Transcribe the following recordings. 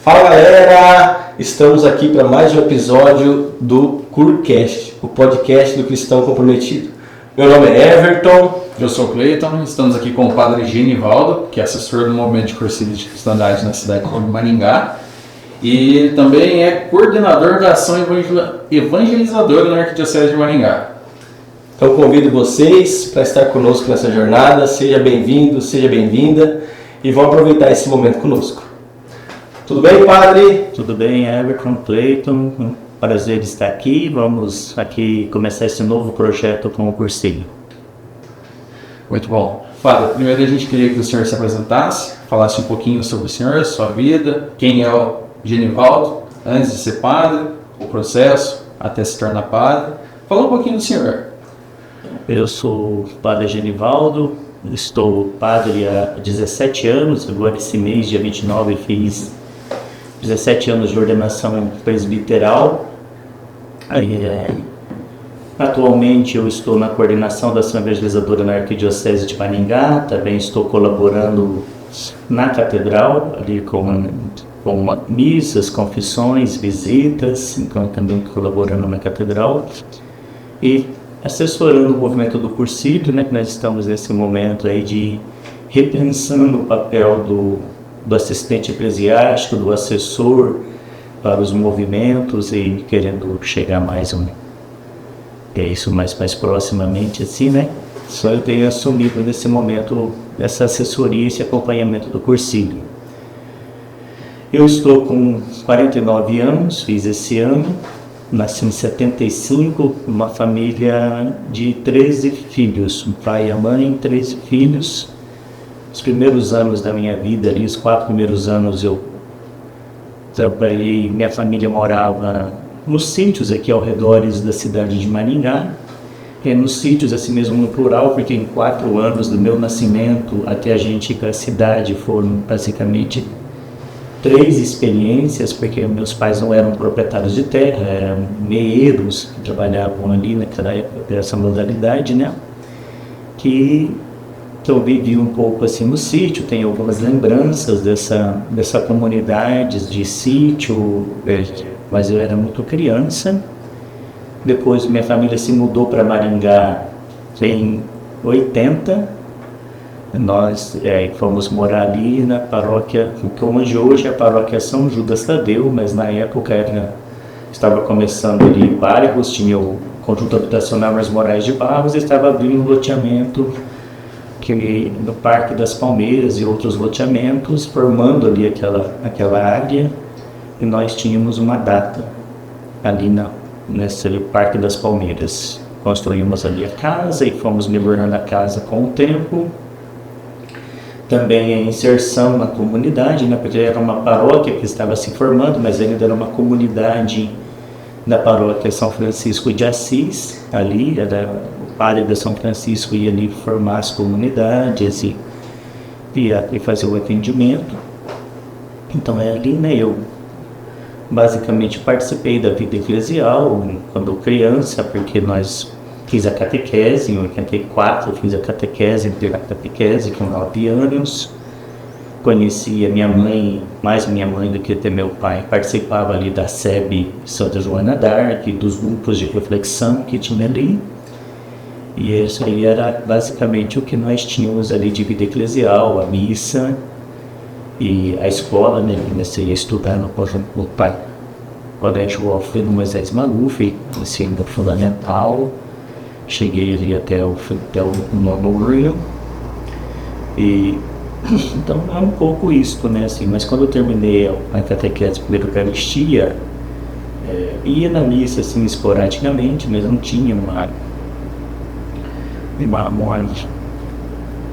Fala galera, estamos aqui para mais um episódio do CURcast, o podcast do Cristão Comprometido. Meu nome é Everton. Eu sou o Cleiton, estamos aqui com o padre Genivaldo, que é assessor do movimento de cursilha de cristandade na cidade de Maringá, e também é coordenador da ação evangelizadora na Arquidiocese de Maringá. Então convido vocês para estar conosco nessa jornada, seja bem-vindo, seja bem-vinda e vão aproveitar esse momento conosco. Tudo bem, padre? Tudo bem, Everton, Cleiton, um prazer estar aqui. Vamos aqui começar esse novo projeto com o cursinho. Muito bom. Padre, primeiro a gente queria que o senhor se apresentasse, falasse um pouquinho sobre o senhor, sua vida, quem é o Genivaldo, antes de ser padre, o processo até se tornar padre. Fala um pouquinho do senhor. Eu sou o padre Genivaldo, estou padre há 17 anos, agora esse mês, dia 29, fiz 17 anos de ordenação presbiteral. Atualmente eu estou na coordenação da ação evangelizadora na Arquidiocese de Maringá, também estou colaborando na catedral, ali com missas, confissões, visitas, então também colaborando na catedral e assessorando o movimento do Cursilho, né, que nós estamos nesse momento aí de repensando o papel do assistente eclesiástico, do assessor para os movimentos e querendo chegar mais mais proximamente assim, né? Só eu tenho assumido nesse momento essa assessoria e esse acompanhamento do Cursilho. Eu estou com 49 anos, fiz esse ano, nasci em 75, uma família de 13 filhos, um pai e a mãe, 13 filhos. Os primeiros anos da minha vida, ali, os 4 primeiros anos eu trabalhei, minha família morava nos sítios aqui ao redor da cidade de Maringá, nos sítios assim mesmo no plural, porque em 4 anos do meu nascimento até a gente ir para a cidade foram basicamente 3 experiências, porque meus pais não eram proprietários de terra, eram meeiros que trabalhavam ali naquela época dessa modalidade, né? Que eu vivi um pouco assim no sítio, tenho algumas lembranças dessa comunidade de sítio, mas eu era muito criança. Depois minha família se mudou para Maringá em 80. Nós fomos morar ali na paróquia, que hoje é a paróquia São Judas Tadeu, mas na época estava começando ali bairros, tinha o conjunto habitacional Ars Morais de Barros, e estava abrindo um loteamento no Parque das Palmeiras e outros loteamentos, formando ali aquela área, e nós tínhamos uma data ali nesse Parque das Palmeiras. Construímos ali a casa e fomos melhorando a casa com o tempo. Também a inserção na comunidade, né, porque era uma paróquia que estava se formando, mas ainda era uma comunidade da paróquia São Francisco de Assis, ali, o padre da São Francisco ia ali formar as comunidades e fazer o atendimento. Então ali, né, eu basicamente participei da vida eclesial quando criança, porque fiz a catequese, em 84 eu fiz a catequese, entrei na catequese com 9 anos. Conheci a minha mãe, mais minha mãe do que até meu pai, participava ali da SEB Santa Joana d'Arc, dos grupos de reflexão que tinha ali. E isso aí era basicamente o que nós tínhamos ali de vida eclesial, a missa e a escola, né? Comecei a estudar no Colégio Alfredo Moisés Maluf, ensino fundamental. Cheguei ali até o nono ano. E então é um pouco isso, né? Assim, mas quando eu terminei a catequese pela Eucaristia, ia na missa assim esporadicamente, mas não tinha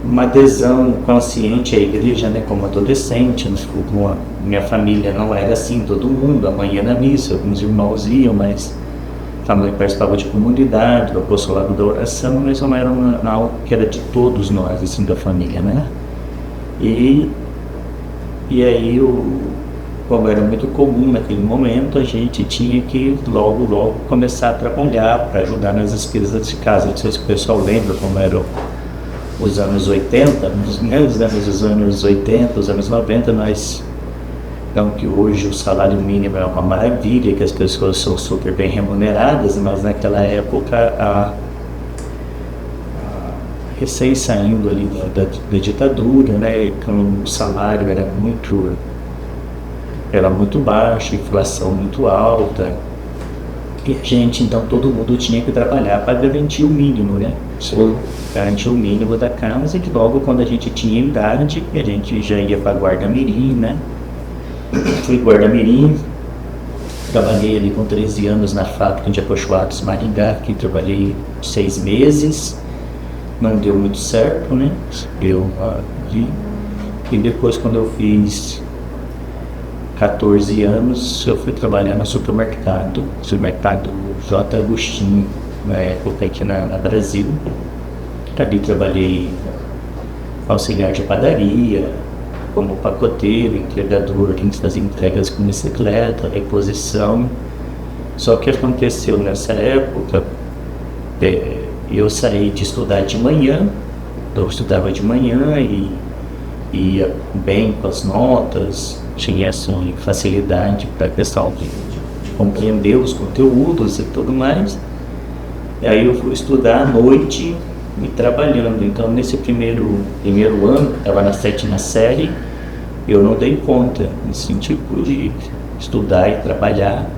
uma adesão consciente à igreja, né, como adolescente. Minha família não era assim, todo mundo, a mãe ia na missa, alguns irmãos iam, mas a mãe participava de comunidade, do apostolado da oração, mas não era algo que era de todos nós, assim, da família, né? E aí, como era muito comum naquele momento, a gente tinha que logo começar a trabalhar para ajudar nas despesas de casa. Não sei se o pessoal lembra como eram os anos 80, os anos 80, os anos 90, nós Então, que hoje o salário mínimo é uma maravilha, que as pessoas são super bem remuneradas, mas naquela época, recém saindo ali da ditadura, né, então o salário era muito baixo, inflação muito alta, e a gente, então, todo mundo tinha que trabalhar para garantir o mínimo, né? Sim. Garantir o mínimo da casa, e logo quando a gente tinha idade, a gente já ia para guarda-mirim, né? Fui guarda-mirim, trabalhei ali com 13 anos na fábrica de acolchoados Maringá, que trabalhei 6 meses, não deu muito certo, né? E depois, quando eu fiz 14 anos, eu fui trabalhar no supermercado J. Agostinho, na época aqui na Brasil. Ali trabalhei auxiliar de padaria, como pacoteiro, entregador, das entregas com bicicleta, reposição. Só que aconteceu nessa época, eu saí de estudar de manhã, então eu estudava de manhã e ia bem com as notas, tinha assim, facilidade para a questão de compreender os conteúdos e tudo mais. E aí eu fui estudar à noite e trabalhando. Então, nesse primeiro ano, estava na 7ª série, eu não dei conta, assim, tipo, de estudar e trabalhar.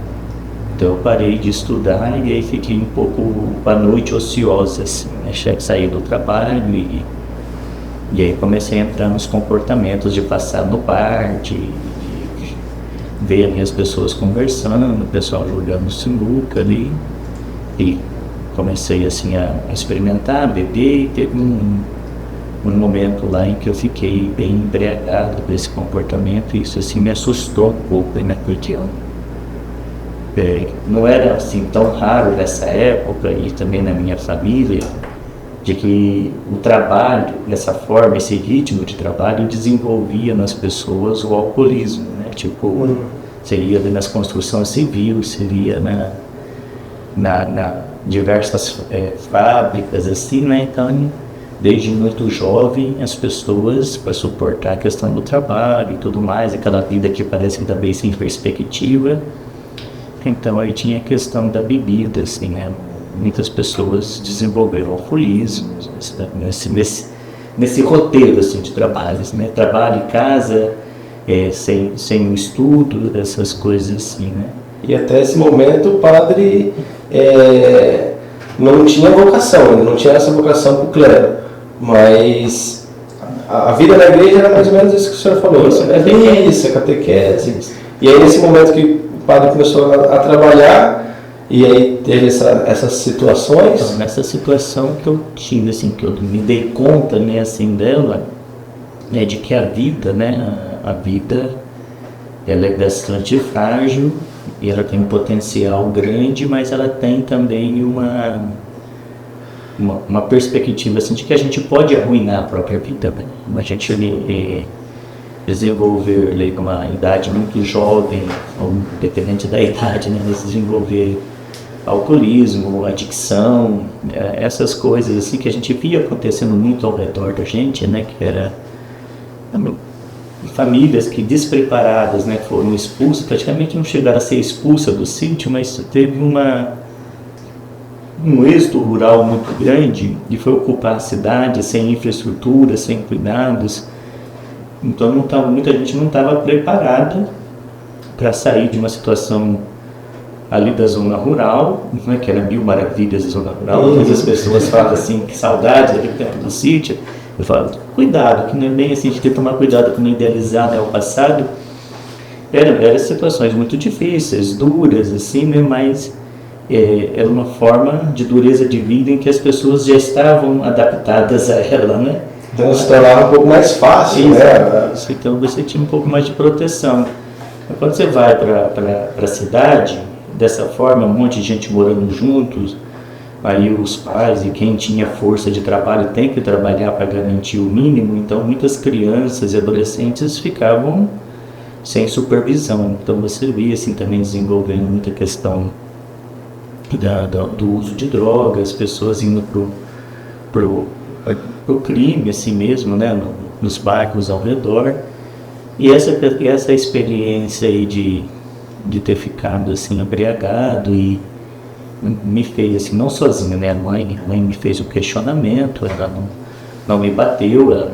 Então, eu parei de estudar e aí fiquei um pouco à noite ociosa, assim, né? Saí do trabalho e aí comecei a entrar nos comportamentos de passar no bar, de ver ali as pessoas conversando, o pessoal jogando sinuca ali, e comecei assim a experimentar, beber, e teve um momento lá em que eu fiquei bem embriagado por esse comportamento, e isso assim me assustou um pouco, né, porque não era assim tão raro nessa época e também na minha família, de que o trabalho, dessa forma, esse ritmo de trabalho desenvolvia nas pessoas o alcoolismo, né? Tipo, seria nas construções civis, seria na diversas fábricas, assim, né? Então, desde muito jovem, as pessoas, para suportar a questão do trabalho e tudo mais, aquela vida que parece também sem perspectiva. Então, aí tinha a questão da bebida, assim, né? Muitas pessoas desenvolveram alcoolismo nesse roteiro, assim, de trabalhos, né? Trabalho em casa, sem o estudo, essas coisas assim, né? E até esse momento o padre não tinha vocação, ele não tinha essa vocação para o clero, mas a vida na igreja era mais ou menos isso que o senhor falou, isso, a catequese. E aí nesse momento que o padre começou a trabalhar, e aí teve essas situações. Então, nessa situação que eu tive, assim, que eu me dei conta, né, assim, dela, né, de que a vida, né, a vida, ela é bastante frágil, e ela tem um potencial grande, mas ela tem também uma perspectiva, assim, de que a gente pode arruinar a própria vida, né? A gente desenvolver uma idade muito jovem, ou independente da idade, né, desenvolver alcoolismo, adicção, essas coisas assim que a gente via acontecendo muito ao redor da gente, né, que era famílias que despreparadas, né, foram expulsas, praticamente não chegaram a ser expulsas do sítio, mas teve um êxodo rural muito grande e foi ocupar a cidade sem infraestrutura, sem cuidados. Então muita gente não estava preparada para sair de uma situação ali da zona rural, né, que era 1000 maravilhas da zona rural. As pessoas falam assim, que saudade daquele tempo do sítio. Eu falo, cuidado, que não é bem assim, a gente tem que tomar cuidado para não idealizar, né, o passado. Eram situações muito difíceis, duras, assim, né, mas era uma forma de dureza de vida em que as pessoas já estavam adaptadas a ela, né? Então se tornava um pouco mais fácil, né? Então você tinha um pouco mais de proteção. Mas quando você vai para a cidade, dessa forma, um monte de gente morando juntos, aí os pais e quem tinha força de trabalho tem que trabalhar para garantir o mínimo, então muitas crianças e adolescentes ficavam sem supervisão. Então você via assim também desenvolvendo muita questão do uso de drogas, pessoas indo pro crime assim mesmo, né, nos bairros ao redor. essa experiência aí de ter ficado assim embriagado e me fez assim, não sozinho, né? A mãe me fez um questionamento, ela não me bateu,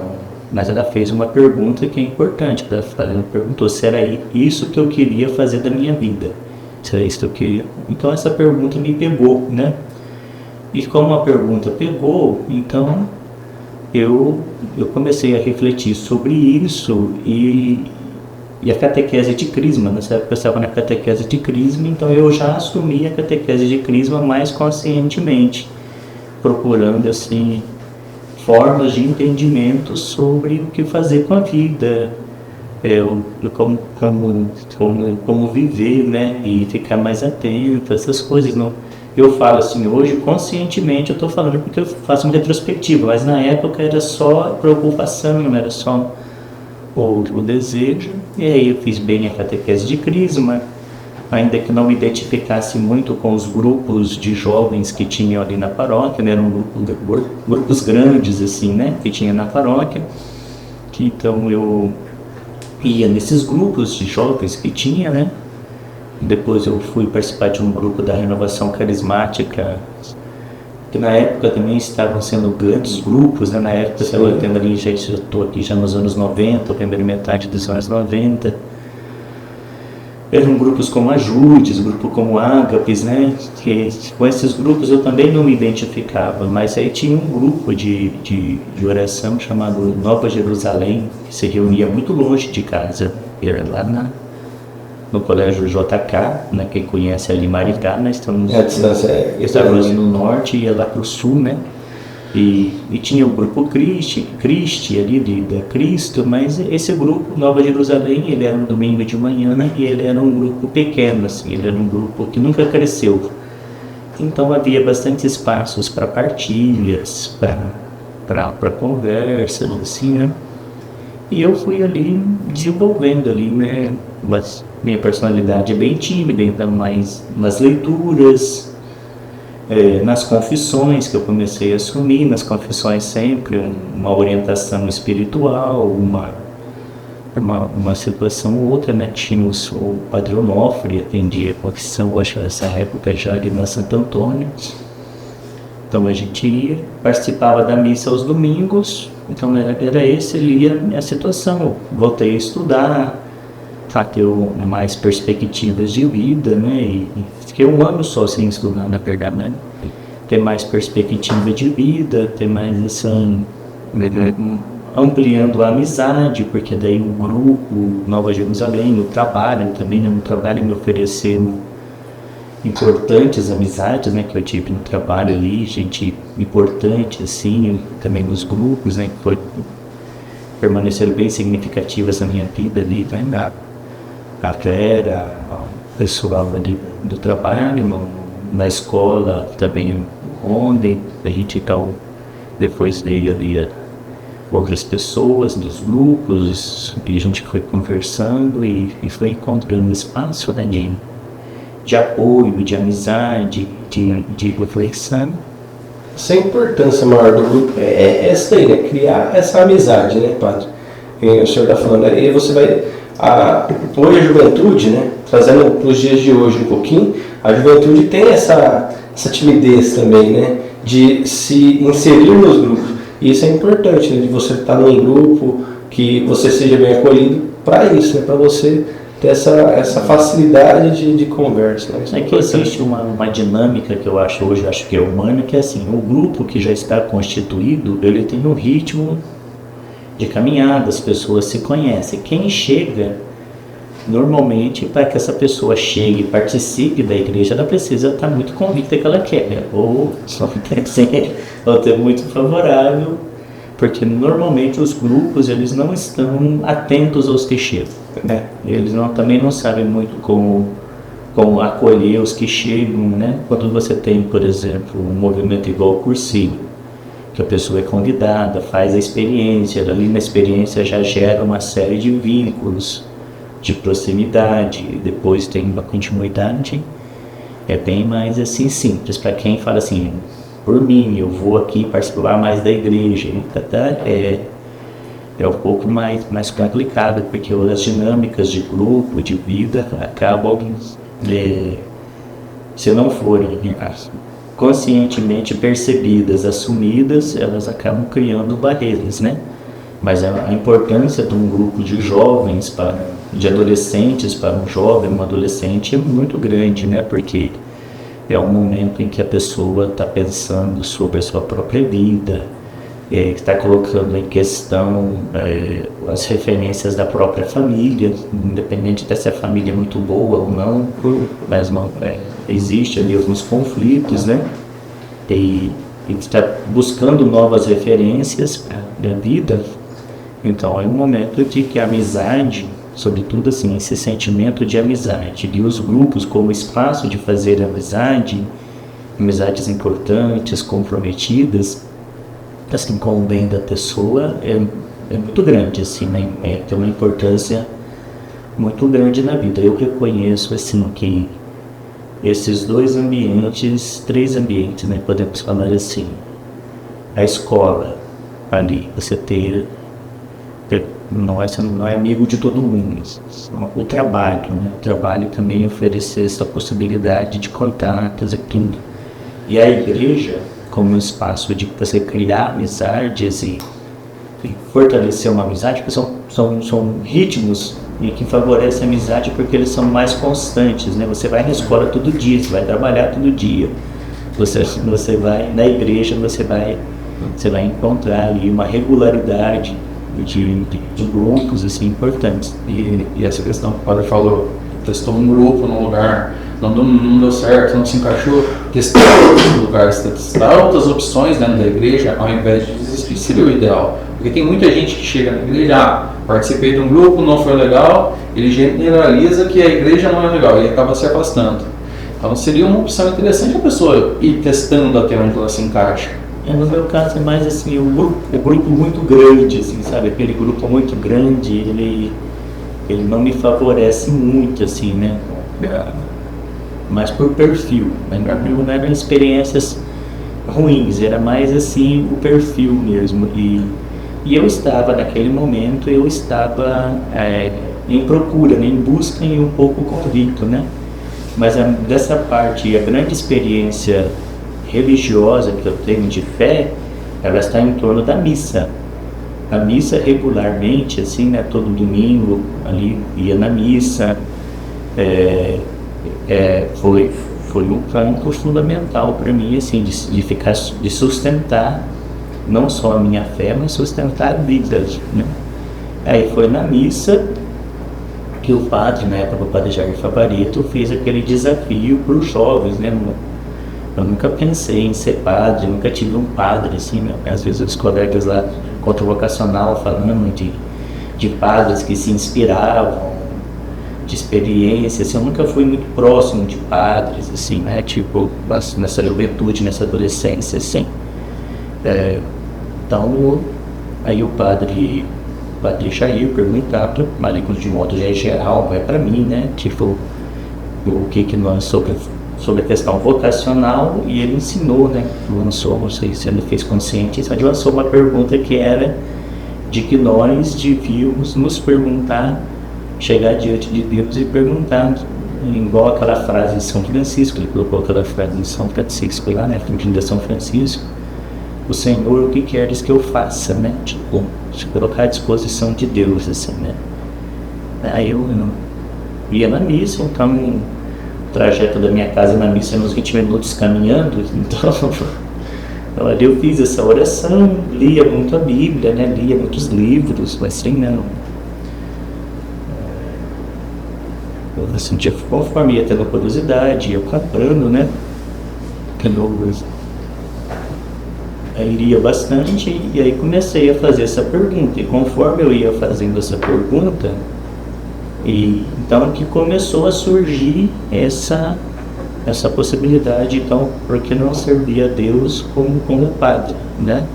mas ela fez uma pergunta que é importante. Ela perguntou se era isso que eu queria fazer da minha vida. Se era isso que eu queria. Então essa pergunta me pegou, né? E como a pergunta pegou, então eu comecei a refletir sobre isso e a catequese de crisma. Nessa época eu estava na catequese de crisma, então eu já assumi a catequese de crisma mais conscientemente, procurando assim formas de entendimento sobre o que fazer com a vida, como viver, né, e ficar mais atento, essas coisas. Não, eu falo assim, hoje conscientemente eu estou falando porque eu faço uma retrospectiva, mas na época era só preocupação, não era só o desejo. E aí eu fiz bem a catequese de crisma, ainda que não me identificasse muito com os grupos de jovens que tinham ali na paróquia, né? Eram grupos grandes assim, né, que tinha na paróquia. Então eu ia nesses grupos de jovens que tinha, né? Depois eu fui participar de um grupo da Renovação Carismática, que na época também estavam sendo grandes grupos, né? Na época, eu estou aqui já nos anos 90, a primeira metade dos anos 90. Eram grupos como Ajudes, grupo como Ágapes, né? Que, com esses grupos eu também não me identificava, mas aí tinha um grupo de oração chamado Nova Jerusalém, que se reunia muito longe de casa, era lá no Colégio JK, né? Quem conhece ali Maricá, nós estamos ali no norte e ia lá para o sul, né? E tinha o grupo Cristi ali, da Cristo, mas esse grupo, Nova Jerusalém, ele era um domingo de manhã, né? E ele era um grupo pequeno, assim, ele era um grupo que nunca cresceu. Então havia bastante espaços para partilhas, para conversas, assim, né? E eu fui ali desenvolvendo ali, né? Mas minha personalidade é bem tímida, então mais nas leituras, nas confissões que eu comecei a assumir, nas confissões sempre uma orientação espiritual, uma situação ou outra, né? Tínhamos o Padre Onofre, atendia a confissão, acho que nessa época já ali na Santo Antônio. Então a gente ia, participava da missa aos domingos, então era esse ali a minha situação. Eu voltei a estudar, para ter mais perspectivas de vida, né? E fiquei um ano só sem estudar, na verdade, né? Ter mais perspectiva de vida, ter mais assim, ampliando a amizade, porque daí o grupo Nova Jerusalém, o trabalho também, né? No trabalho me oferecendo importantes amizades, né? Que eu tive no trabalho ali, gente importante, assim, também nos grupos, né? Que permaneceram bem significativas na minha vida ali, né? A Vera, o pessoal ali do trabalho, na escola também, onde a gente então depois veio ali outras pessoas dos grupos e a gente foi conversando e foi encontrando espaço, né, de apoio, de amizade, de reflexão. Essa é a importância maior do grupo, é essa daí, né? Criar essa amizade, né, padre? E o senhor está falando aí, você vai... hoje a juventude, né, trazendo para os dias de hoje um pouquinho, a juventude tem essa timidez também, né, de se inserir nos grupos. E isso é importante, né, de você estar num grupo, que você seja bem acolhido para isso, né, para você ter essa facilidade de conversa. Né? É que existe uma dinâmica que eu acho hoje, acho que é humana, que é assim, o grupo que já está constituído, ele tem um ritmo de caminhada, as pessoas se conhecem. Quem chega, normalmente, para que essa pessoa chegue e participe da igreja, ela precisa estar muito convicta que ela quer, ou só ter muito favorável, porque normalmente os grupos, eles não estão atentos aos que chegam, né? Eles também não sabem muito como acolher os que chegam, né? Quando você tem, por exemplo, um movimento igual o Cursilho, que a pessoa é convidada, faz a experiência, ali na experiência já gera uma série de vínculos, de proximidade, depois tem uma continuidade, é bem mais assim simples, para quem fala assim, por mim, eu vou aqui participar mais da igreja, é um pouco mais complicado, porque as dinâmicas de grupo, de vida, acabam, se não forem conscientemente percebidas, assumidas, elas acabam criando barreiras, né? Mas a importância de um grupo de jovens, de adolescentes para um jovem, um adolescente é muito grande, né? Porque é um momento em que a pessoa está pensando sobre a sua própria vida, está colocando em questão as referências da própria família, independente dessa família é muito boa ou não, mas existe ali alguns conflitos, né? E está buscando novas referências da vida. Então é um momento de que a amizade, sobretudo assim, esse sentimento de amizade e os grupos como espaço de fazer amizades importantes, comprometidas, assim, com o bem da pessoa, é muito grande, assim, né? Tem uma importância muito grande na vida. Eu reconheço, assim, que esses três ambientes, né, podemos falar assim, a escola, ali, você não é amigo de todo mundo. O trabalho, né? O trabalho também oferece essa possibilidade de contatos aqui. E a igreja, como um espaço de você criar amizades e fortalecer uma amizade, porque são ritmos que favorecem a amizade porque eles são mais constantes, né? Você vai na escola todo dia, você vai trabalhar todo dia, você vai na igreja, você vai encontrar ali uma regularidade de grupos assim, importantes. E essa questão que o padre falou, testou um grupo num lugar, não deu certo, não se encaixou, testar outros lugares, testar outras opções dentro da igreja, ao invés de desistir, seria o ideal. Porque tem muita gente que chega na igreja, participei de um grupo, não foi legal, ele generaliza que a igreja não é legal e acaba se afastando. Então seria uma opção interessante a pessoa ir testando até onde ela se encaixa. No meu caso é mais assim, o grupo muito grande, assim, sabe? Aquele grupo muito grande, ele não me favorece muito, assim, né? Mas por perfil, não eram experiências ruins, era mais assim o perfil mesmo. E eu estava, naquele momento, em procura, né? Em busca e um pouco convicto, né? Mas dessa parte, a grande experiência religiosa que eu tenho de fé, ela está em torno da missa. A missa regularmente, assim, né, todo domingo ali ia na missa, foi um campo fundamental para mim, assim, de sustentar não só a minha fé, mas sustentar a vida, né? Aí foi na missa que o padre, na época o padre Jair Favarito, fez aquele desafio para os jovens, né? Eu nunca pensei em ser padre, nunca tive um padre, assim, né? Às vezes os colegas lá, contra o vocacional, falando de padres que se inspiravam, de experiências, assim, eu nunca fui muito próximo de padres, assim, né? Tipo, nessa juventude, nessa adolescência, assim. Então, aí o padre Jair perguntava, mas de modo geral, vai para mim, né? Tipo, o que nós sobre a questão vocacional, e ele ensinou, né? Lançou, não sei se ele fez consciente, mas lançou uma pergunta que era de que nós devíamos nos perguntar, chegar diante de Deus e perguntar, igual aquela frase de São Francisco, ele colocou aquela frase de São Francisco lá, né? De São Francisco, o Senhor, o que queres que eu faça, né? Tipo, se colocar à disposição de Deus, assim, né? Aí eu ia na missa, então o trajeto da minha casa na missa é uns 20 minutos caminhando, então eu fiz essa oração, lia muito a Bíblia, né? Lia muitos livros, mas assim, não. Eu sentia conforme ia tendo curiosidade, ia comprando, né? Aí lia bastante e aí comecei a fazer essa pergunta. E conforme eu ia fazendo essa pergunta, então que começou a surgir essa possibilidade. Então, por que não servir a Deus como padre, né?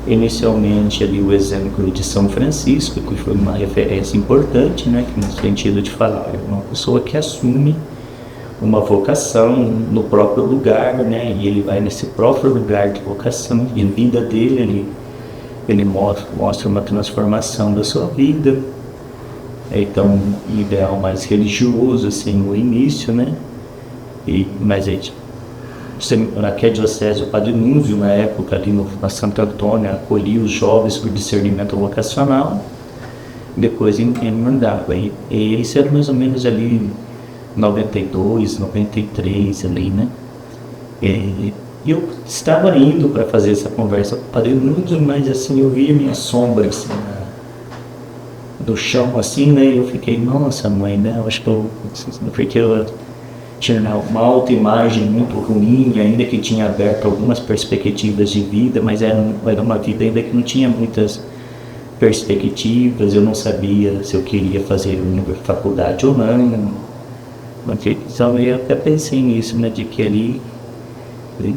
Inicialmente ali o exemplo de São Francisco, que foi uma referência importante, né? No sentido de falar, é uma pessoa que assume uma vocação no próprio lugar, né? E ele vai nesse próprio lugar de vocação, e a vida dele ele mostra uma transformação da sua vida. Então, um ideal mais religioso, assim, no início, né? Mas aqui a diocese, o Padre Núncio, na época, ali na Santo Antônio, acolhia os jovens por discernimento vocacional, depois ele mandava. E isso era mais ou menos ali 92, 93, ali, né? E eu estava indo para fazer essa conversa com o Padre Núncio, mas assim, eu via minha sombra, assim, no chão, assim, né? E eu fiquei, nossa, mãe, né? Eu acho que porque eu tinha uma autoimagem muito ruim, ainda que tinha aberto algumas perspectivas de vida, mas era uma vida ainda que não tinha muitas perspectivas, eu não sabia se eu queria fazer faculdade ou não. Então eu até pensei nisso, né? De que ali,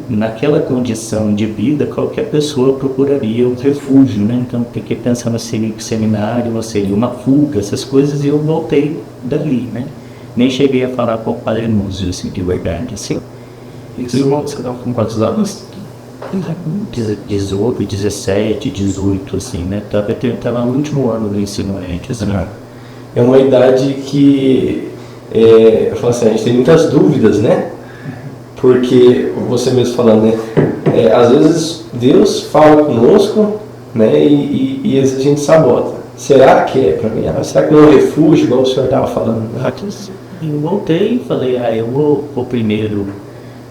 naquela condição de vida, qualquer pessoa procuraria um refúgio, né? Então, fiquei pensando se seminário ou seria uma fuga, essas coisas, e eu voltei dali, né? Nem cheguei a falar com o Padre Núncio, assim, de verdade, assim. E seu irmão, você estava com quantos anos? 18, 17, 18, assim, né? Tava no último ano do ensino médio, assim. É uma idade que, eu falo assim, a gente tem muitas dúvidas, né? Porque, você mesmo falando, né? Às vezes Deus fala conosco, né? E às vezes a gente sabota. Será que é para mim? Será que não é um refúgio, igual o senhor estava falando? Eu voltei e falei, eu vou primeiro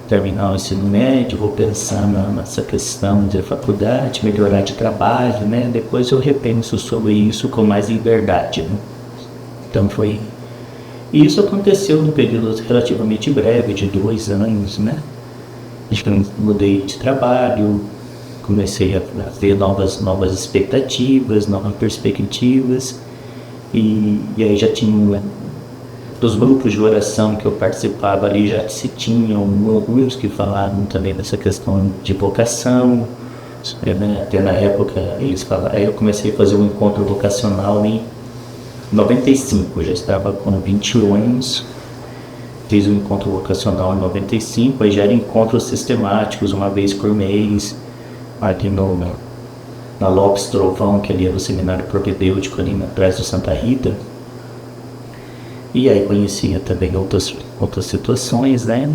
terminar o ensino médio, vou pensar nessa questão de faculdade, melhorar de trabalho, né? Depois eu repenso sobre isso com mais liberdade, né? Então foi... E isso aconteceu num período relativamente breve, de 2 anos, né? Mudei de trabalho, comecei a ter novas expectativas, novas perspectivas, e aí já tinha, dos grupos de oração que eu participava ali, já se tinham alguns que falavam também dessa questão de vocação, né? Até na época eles falavam, aí eu comecei a fazer um encontro vocacional em 95, já estava com 21 anos, fiz um encontro vocacional em 95, aí já eram encontros sistemáticos, uma vez por mês, aqui na Lopes Trovão, que ali era o seminário propedêutico ali atrás do Santa Rita. E aí conhecia também outras situações, né?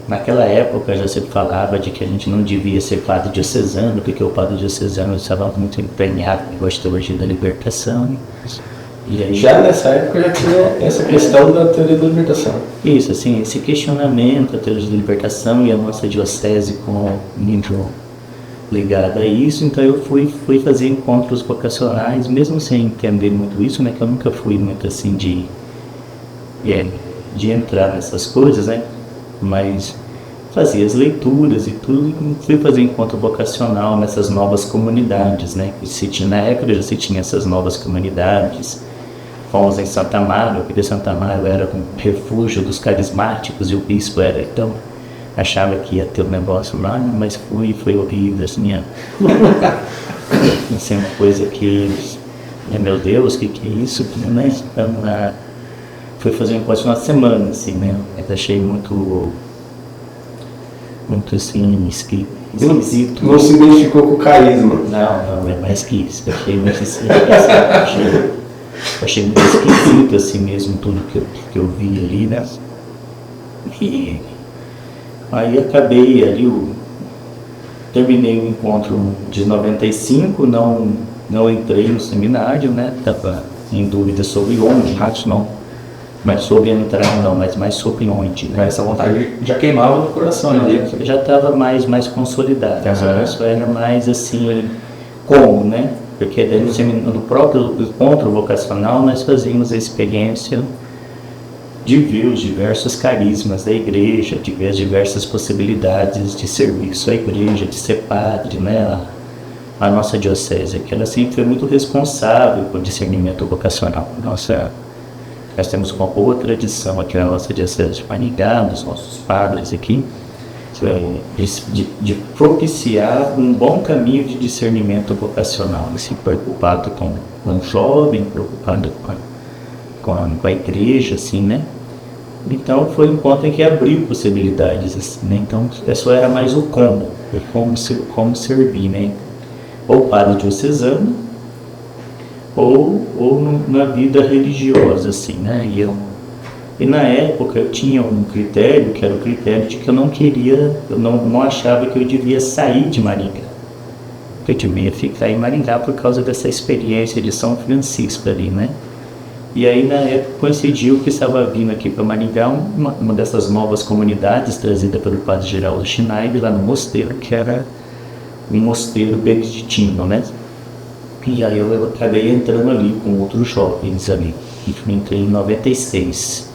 Naquela época já se falava de que a gente não devia ser padre diocesano, porque o padre diocesano estava muito empenhado com a teologia da libertação. E aí, já nessa época já tinha essa questão da teoria da libertação. Isso, assim, esse questionamento, a teoria da libertação, e a nossa diocese muito ligada a isso. Então eu fui fazer encontros vocacionais, mesmo sem entender muito isso, né? Que eu nunca fui muito assim de entrar nessas coisas, né? Mas fazia as leituras e tudo, e fui fazer encontro vocacional nessas novas comunidades, né? Na época já se tinha essas novas comunidades. Fomos em Santa Amaro, porque Santa Amaro era um refúgio dos carismáticos e o bispo era, então achava que ia ter um negócio lá, mas foi horrível, assim, assim, uma coisa que, meu Deus, que é isso, né? Então, foi fazer um encontro na semana, assim, né? Eu achei muito assim, esquisito. Não se identificou com o carisma? Não, é mais que isso. Eu achei muito achei muito esquisito, assim mesmo, tudo que eu vi ali, né? E aí acabei ali, terminei o encontro de 95, não entrei no seminário, né? Estava em dúvida sobre onde, não. Mas sobre entrar não, mas mais sobre onde, né? Essa vontade já queimava no coração, né? Já estava mais consolidada. Isso era mais assim, como, né? Porque no próprio encontro vocacional nós fazíamos a experiência de ver os diversos carismas da igreja, de ver as diversas possibilidades de serviço à igreja, de ser padre, né? A nossa diocese, que ela sempre foi muito responsável com o discernimento vocacional. Nós temos uma boa tradição aqui na nossa diocese de Maringá, dos nossos padres aqui, de propiciar um bom caminho de discernimento vocacional, assim, preocupado com o jovem, preocupado com a igreja, assim, né? Então foi um ponto em que abriu possibilidades, assim, né? Então isso era mais o como servir, né? ou padre diocesano, ou na vida religiosa, assim, né? E na época eu tinha um critério, que era o critério de que eu não achava que eu devia sair de Maringá. Eu devia ficar em Maringá por causa dessa experiência de São Francisco ali, né? E aí na época coincidiu que estava vindo aqui para Maringá uma dessas novas comunidades trazida pelo padre Geraldo Schneider lá no mosteiro, que era um mosteiro beneditino, né? E aí eu acabei entrando ali com outros jovens ali. Entrei em 96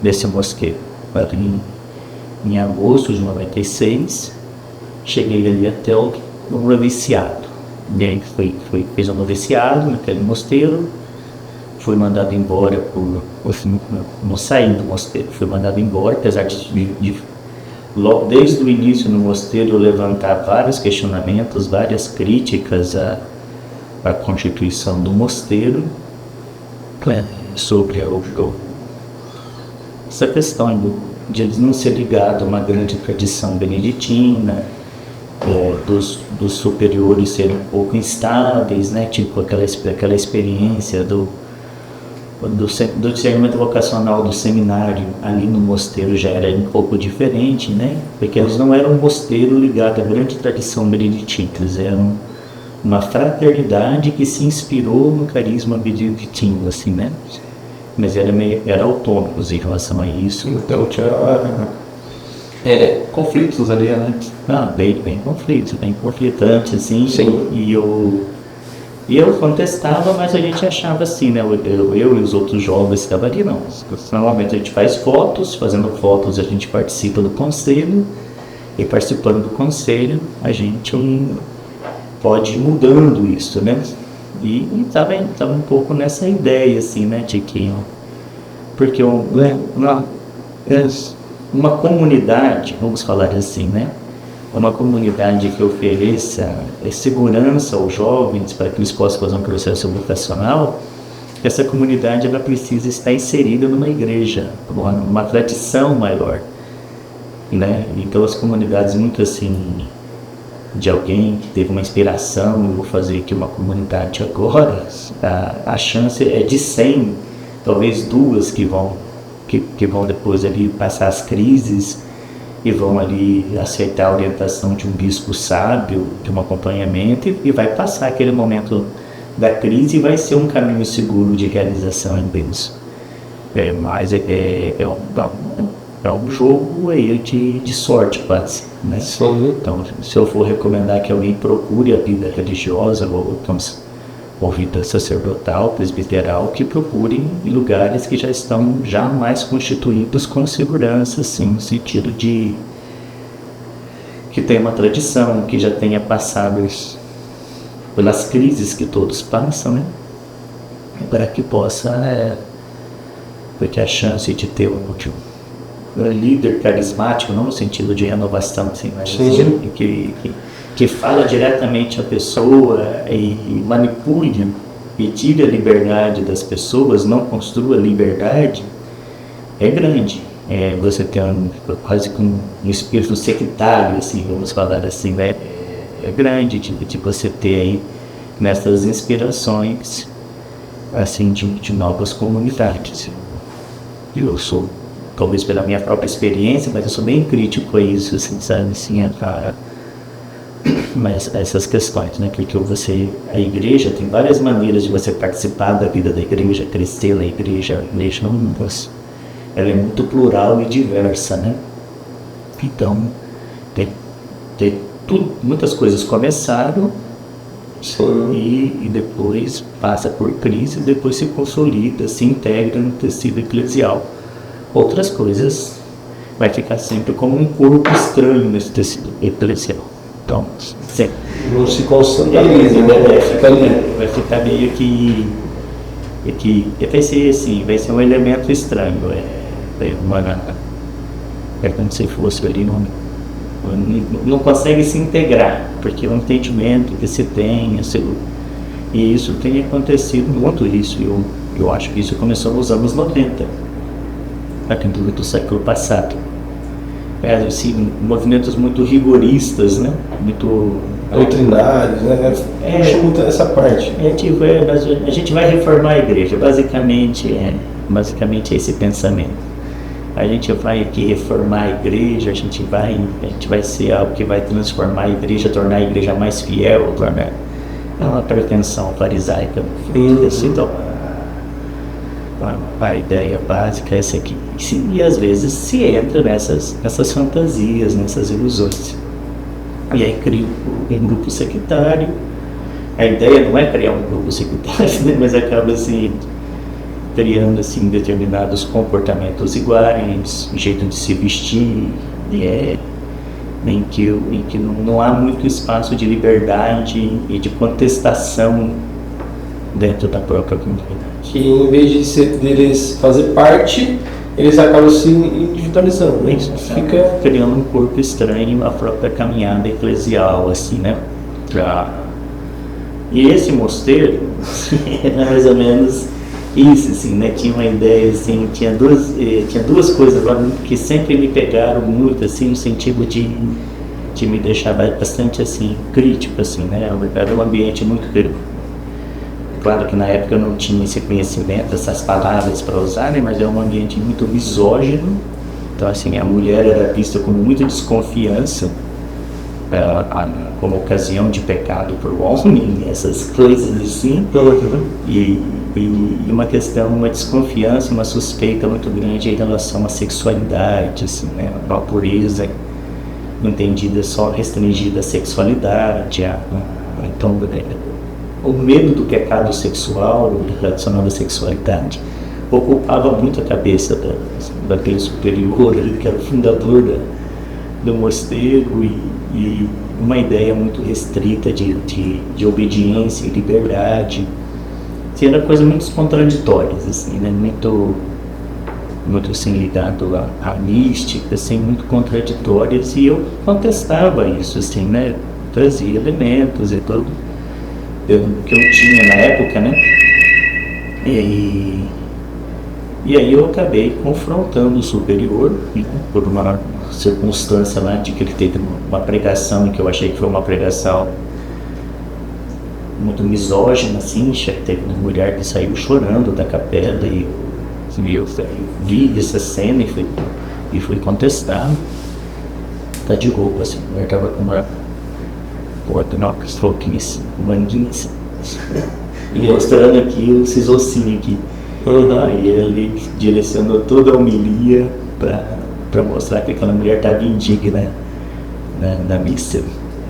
nesse mosteiro. Em agosto de 96, cheguei ali até o noviciado. E aí fez um noviciado naquele mosteiro. Fui mandado embora não saí do mosteiro, fui mandado embora, apesar logo desde o início no mosteiro levantar vários questionamentos, várias críticas à constituição do mosteiro, sobre essa questão de eles não ser ligado a uma grande tradição beneditina, dos superiores serem um pouco instáveis, né? Tipo aquela experiência do discernimento vocacional do seminário ali no mosteiro já era um pouco diferente, né? Porque eles não eram um mosteiro ligado à grande tradição beneditina, eles eram uma fraternidade que se inspirou no carisma beneditino, assim, né? Mas era autônomos em relação a isso. Então tinha conflitos ali, né? Bem conflitos, bem conflitante, assim. Sim. E eu contestava, mas a gente achava assim, né? Eu e os outros jovens estavam ali, não. Normalmente a gente faz fotos, fazendo fotos a gente participa do conselho, e participando do conselho a gente pode ir mudando isso, né? E estava um pouco nessa ideia, assim, né? De que... Porque uma comunidade, vamos falar assim, né? Uma comunidade que ofereça segurança aos jovens para que eles possam fazer um processo vocacional, essa comunidade ela precisa estar inserida numa igreja, numa tradição maior, né? Então as comunidades muito assim, de alguém que teve uma inspiração, eu vou fazer aqui uma comunidade agora, a chance é de 100, talvez 2 que vão depois ali passar as crises e vão ali aceitar a orientação de um bispo sábio, de um acompanhamento, e vai passar aquele momento da crise e vai ser um caminho seguro de realização em Deus. Mas é um jogo aí de sorte, quase, né? Então, se eu for recomendar que alguém procure a vida religiosa ou vida sacerdotal, presbiteral, que procurem lugares que já estão mais constituídos com segurança, assim, no sentido de que tenha uma tradição, que já tenha passado pelas crises que todos passam, né? Para que possa porque a chance de ter um líder carismático, não no sentido de renovação, assim, mas que fala diretamente à pessoa e manipule e tire a liberdade das pessoas, não construa liberdade, é grande. Você tem quase que um espírito sectário, assim, vamos falar assim, né? É grande de você ter aí nessas inspirações assim, de novas comunidades. Eu sou, talvez pela minha própria experiência, mas eu sou bem crítico a isso, assim, sabe, assim, mas essas questões, né, porque a igreja tem várias maneiras de você participar da vida da igreja, crescer na igreja, ela é muito plural e diversa, né? Então, muitas coisas começaram e depois passa por crise, depois se consolida, se integra no tecido eclesial. Outras coisas vai ficar sempre como um corpo estranho nesse tecido eclesial. Então, não se consolida, né? Fica ali. Vai ficar meio que vai ser assim, vai ser um elemento estranho. É como se fosse ali, não consegue se integrar, porque o entendimento que se tem, e isso tem acontecido muito isso. Eu acho que isso começou nos anos 90, do século passado. Assim, movimentos muito rigoristas, né? Muito doutrinários, né? Puxa muito essa parte. A gente vai reformar a igreja, basicamente é esse pensamento. A gente vai aqui reformar a igreja, a gente vai ser algo que vai transformar a igreja, tornar a igreja mais fiel, tornar. É uma pretensão farisaica. Então, a ideia básica é essa aqui. E às vezes se entra nessas fantasias, nessas ilusões. E aí cria um grupo sectário. A ideia não é criar um grupo sectário, mas acaba assim, criando assim, determinados comportamentos iguais, um jeito de se vestir, em que não há muito espaço de liberdade e de contestação dentro da própria comunidade. Que em vez deles fazer parte, eles acabam se individualizando. Isso Fica criando um corpo estranho à própria caminhada eclesial, assim, né? E esse mosteiro era mais ou menos isso, assim, né? Tinha uma ideia, assim, tinha duas coisas lá que sempre me pegaram muito, assim, no sentido de me deixar bastante, assim, crítico, assim, né? Era um ambiente muito claro que na época eu não tinha esse conhecimento, essas palavras para usar, né? Mas é um ambiente muito misógino. Então, assim, a mulher era vista com muita desconfiança, como ocasião de pecado para o homem, essas coisas assim. E uma questão, uma desconfiança, uma suspeita muito grande em relação à sexualidade, assim, né? A pureza entendida só restringida à sexualidade, então o medo do pecado sexual relacionado à sexualidade ocupava muito a cabeça daquele superior, que era o fundador do mosteiro, e uma ideia muito restrita de obediência e liberdade. Era coisas muito contraditórias, assim, né? Muito assim, ligado à mística, assim, muito contraditórias, e eu contestava isso, assim, né? Trazia elementos e tudo que eu tinha na época, né? E aí eu acabei confrontando o superior, né? Por uma circunstância lá de que ele teve uma pregação que eu achei que foi uma pregação muito misógina, assim. Teve uma mulher que saiu chorando da capela, e eu vi essa cena e fui contestar. Tá de roupa, assim, a mulher tava com uma ortodoxa, foquinhas, manguinhas, e mostrando aqui esses ossinhos aqui. Aí ele direcionou toda a homilia para mostrar que aquela mulher estava indigna na missa.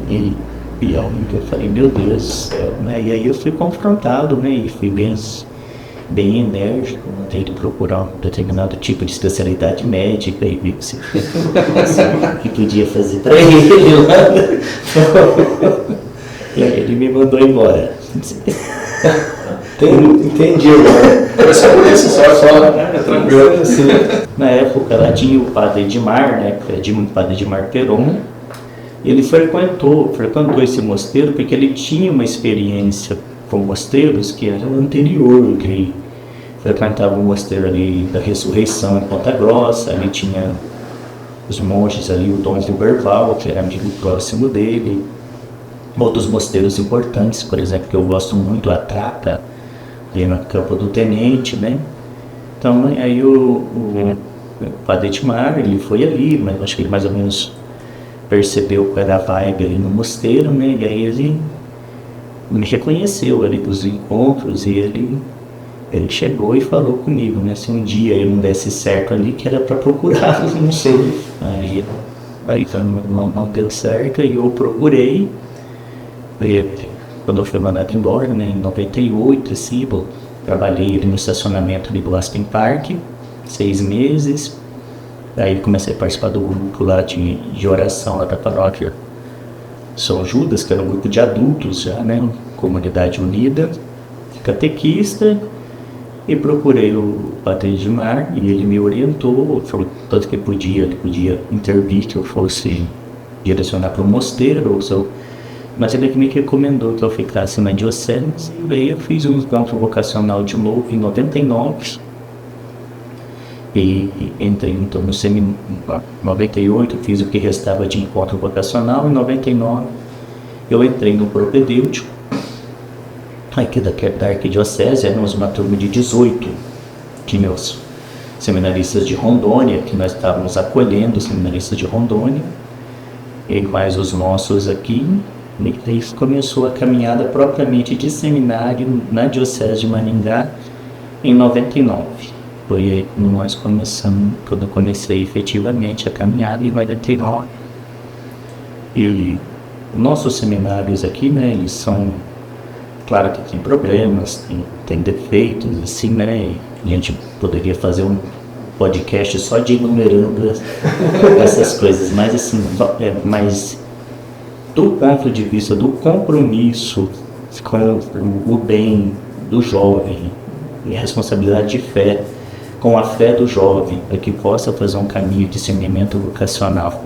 E eu falei, meu Deus do céu, né? E aí eu fui confrontado, né? E fui bem enérgico, mandei ele procurar um determinado tipo de especialidade médica e vi o que podia fazer para ele lá. E aí ele me mandou embora. Entendi agora. Tranquilo assim. Na época lá tinha o padre Edmar, né? O padre Edmar Peron. Ele frequentou esse mosteiro porque ele tinha uma experiência com mosteiros que era anterior, que ele frequentava o mosteiro ali da Ressurreição em Ponta Grossa. Ali tinha os monges ali, o Dom Gilberval, que era amigo próximo dele. Outros mosteiros importantes, por exemplo, que eu gosto muito, a Trata, ali no Campo do Tenente, né? Então, aí o padre Edmar, ele foi ali, mas acho que ele mais ou menos percebeu qual era a vibe ali no mosteiro, né? E aí ele me reconheceu ali dos encontros, e ele chegou e falou comigo, né? Se um dia eu não desse certo ali, que era para procurar, não sei. Aí então, não deu certo, e eu procurei. Quando eu fui mandado embora, né, em 98, assim, eu trabalhei ali no estacionamento de Aspen Park, 6 meses. Aí comecei a participar do grupo lá de oração lá da paróquia São Judas, que era um grupo de adultos já, né, Comunidade Unida, catequista, e procurei o padre Edmar, e ele me orientou, falou tanto que ele podia intervir que eu fosse direcionar para o mosteiro, mas ele me recomendou que eu ficasse na diocese. E aí eu fiz um encontro vocacional de novo em 99. E entrei então no seminário. Em 98 fiz o que restava de encontro vocacional. Em 99 eu entrei no propedêutico, aqui da arquidiocese, éramos uma turma de 18, tinha os seminaristas de Rondônia, que nós estávamos acolhendo os seminaristas de Rondônia, e mais os nossos aqui, e daí começou a caminhada propriamente de seminário na diocese de Maringá em 99. Foi aí que nós começamos, quando eu comecei efetivamente a caminhada em 99. E nossos seminários aqui, né, eles são, claro que tem problemas, tem defeitos, assim, né, a gente poderia fazer um podcast só de enumerando essas coisas, mas assim, mas do ponto de vista do compromisso com o bem do jovem e a responsabilidade de fé, com a fé do jovem, para que possa fazer um caminho de discernimento vocacional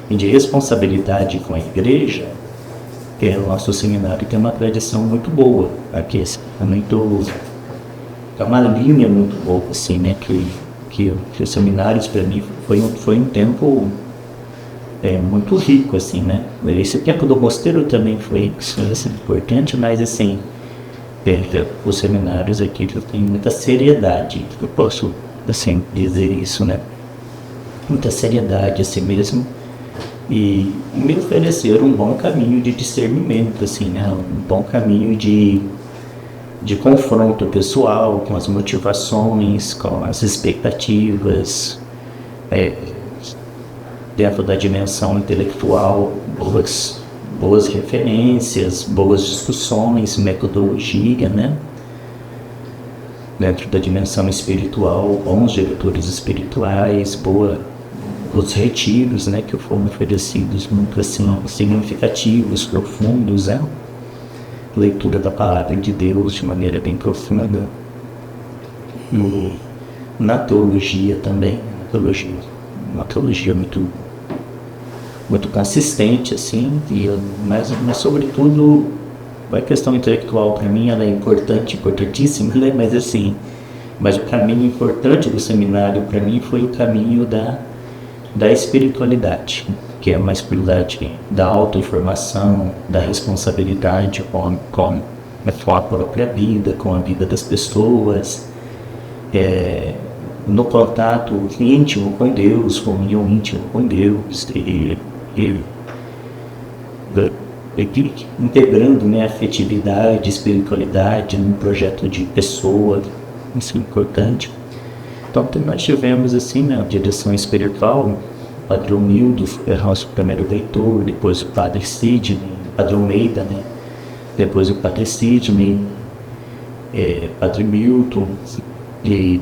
e de responsabilidade com a igreja, que o nosso seminário tem uma tradição muito boa aqui, é uma linha muito boa, assim, né, que os seminários para mim foi um tempo muito rico, assim, né. Esse tempo do mosteiro também foi importante, mas assim, os seminários aqui têm muita seriedade, eu posso assim dizer isso, né, muita seriedade assim mesmo, e me ofereceram um bom caminho de discernimento, assim, né, um bom caminho de confronto pessoal com as motivações, com as expectativas, dentro da dimensão intelectual, boas referências, boas discussões, metodologia, né? Dentro da dimensão espiritual, bons diretores espirituais, os retiros, né, que foram oferecidos muito assim, significativos, profundos, né? Leitura da palavra de Deus de maneira bem profunda. E na teologia também, uma teologia muito consistente, assim, mas sobretudo a questão intelectual para mim ela é importantíssima, né? Mas o caminho importante do seminário para mim foi o caminho da espiritualidade, que é uma espiritualidade da autoinformação, da responsabilidade com a própria vida, com a vida das pessoas, no contato íntimo com Deus, comunhão íntima com Deus, integrando, né, afetividade, espiritualidade num projeto de pessoa, isso é importante. Então nós tivemos assim, na direção espiritual, o Padre Humildo, nosso primeiro leitor, depois o Padre Sidney, Padre Almeida, né, depois o Padre Sidney, Padre Milton,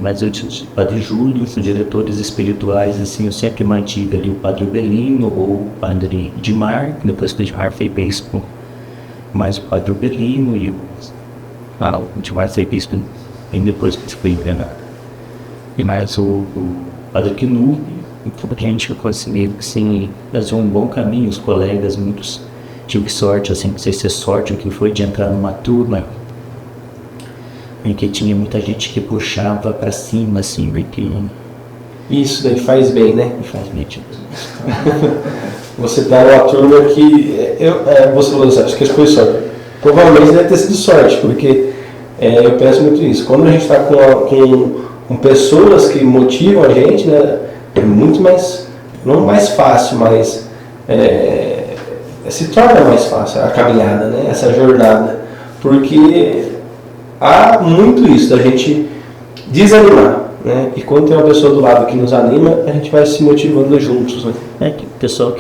mas eu Padre Júlio, os diretores espirituais, assim, eu sempre mantive ali o Padre Belino ou o Padre Dimar, depois que o Dimar foi bispo, mas o Padre Belino e o Dimar foi bispo, e depois que foi envenenado. E mais o Padre Quinu, que a gente conseguiu, assim, fazer um bom caminho, os colegas, muitos, tive sorte, assim, não sei se é sorte o que foi, de entrar numa turma em que tinha muita gente que puxava para cima, assim, porque... Isso daí faz bem, né? Faz bem, tipo... Você tá numa turma que... você falou assim, acho que foi sorte. Provavelmente deve ter sido sorte, porque eu penso muito nisso. Quando a gente está com pessoas que motivam a gente, né, é muito mais... Não mais fácil, mas... se torna mais fácil a caminhada, né? Essa jornada. Porque... há muito isso, da gente desanimar, né? E quando tem uma pessoa do lado que nos anima, a gente vai se motivando juntos, né? Pessoal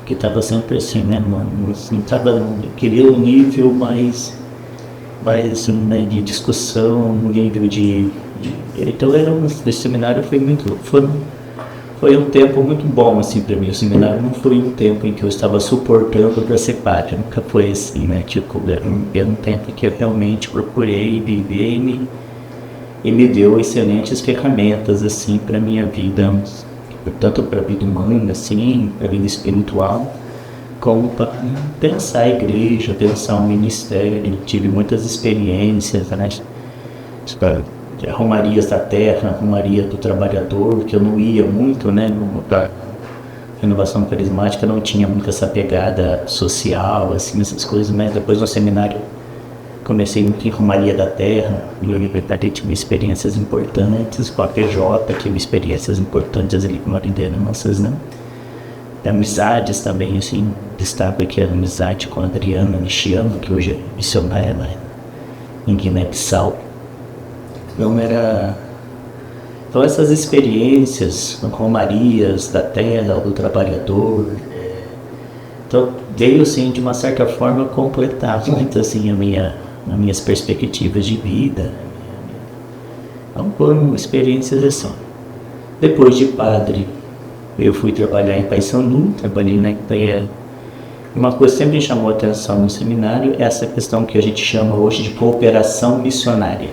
que estava sempre assim, né? Não tava, queria um nível mais né, de discussão, um nível de... Então esse seminário foi um tempo muito bom, assim, para mim. O seminário não foi um tempo em que eu estava suportando para ser padre, nunca foi assim, né? Tipo, era um tempo que eu realmente procurei viver e me deu excelentes ferramentas, assim, para minha vida, tanto para a vida humana, assim, para a vida espiritual, como para pensar a igreja, pensar o ministério. Tive muitas experiências, né? Romarias da terra, romaria do trabalhador, que eu não ia muito, né, renovação carismática não tinha muito essa pegada social, assim, essas coisas, mas depois no seminário comecei muito em Romaria da Terra, e na verdade tive experiências importantes com a PJ, tive experiências importantes ali com a lideranças, né? Amizades também, assim, destaco aqui a amizade com a Adriana Nichiano, que hoje é missionária lá em Guiné-Bissau. Então essas experiências, romarias da terra, do trabalhador, então veio assim de uma certa forma completar muito assim as minhas perspectivas de vida. Então foram experiências assim. Depois de padre, eu fui trabalhar em Paysandu, trabalhei na IPE. Uma coisa que sempre me chamou a atenção no seminário é essa questão que a gente chama hoje de cooperação missionária.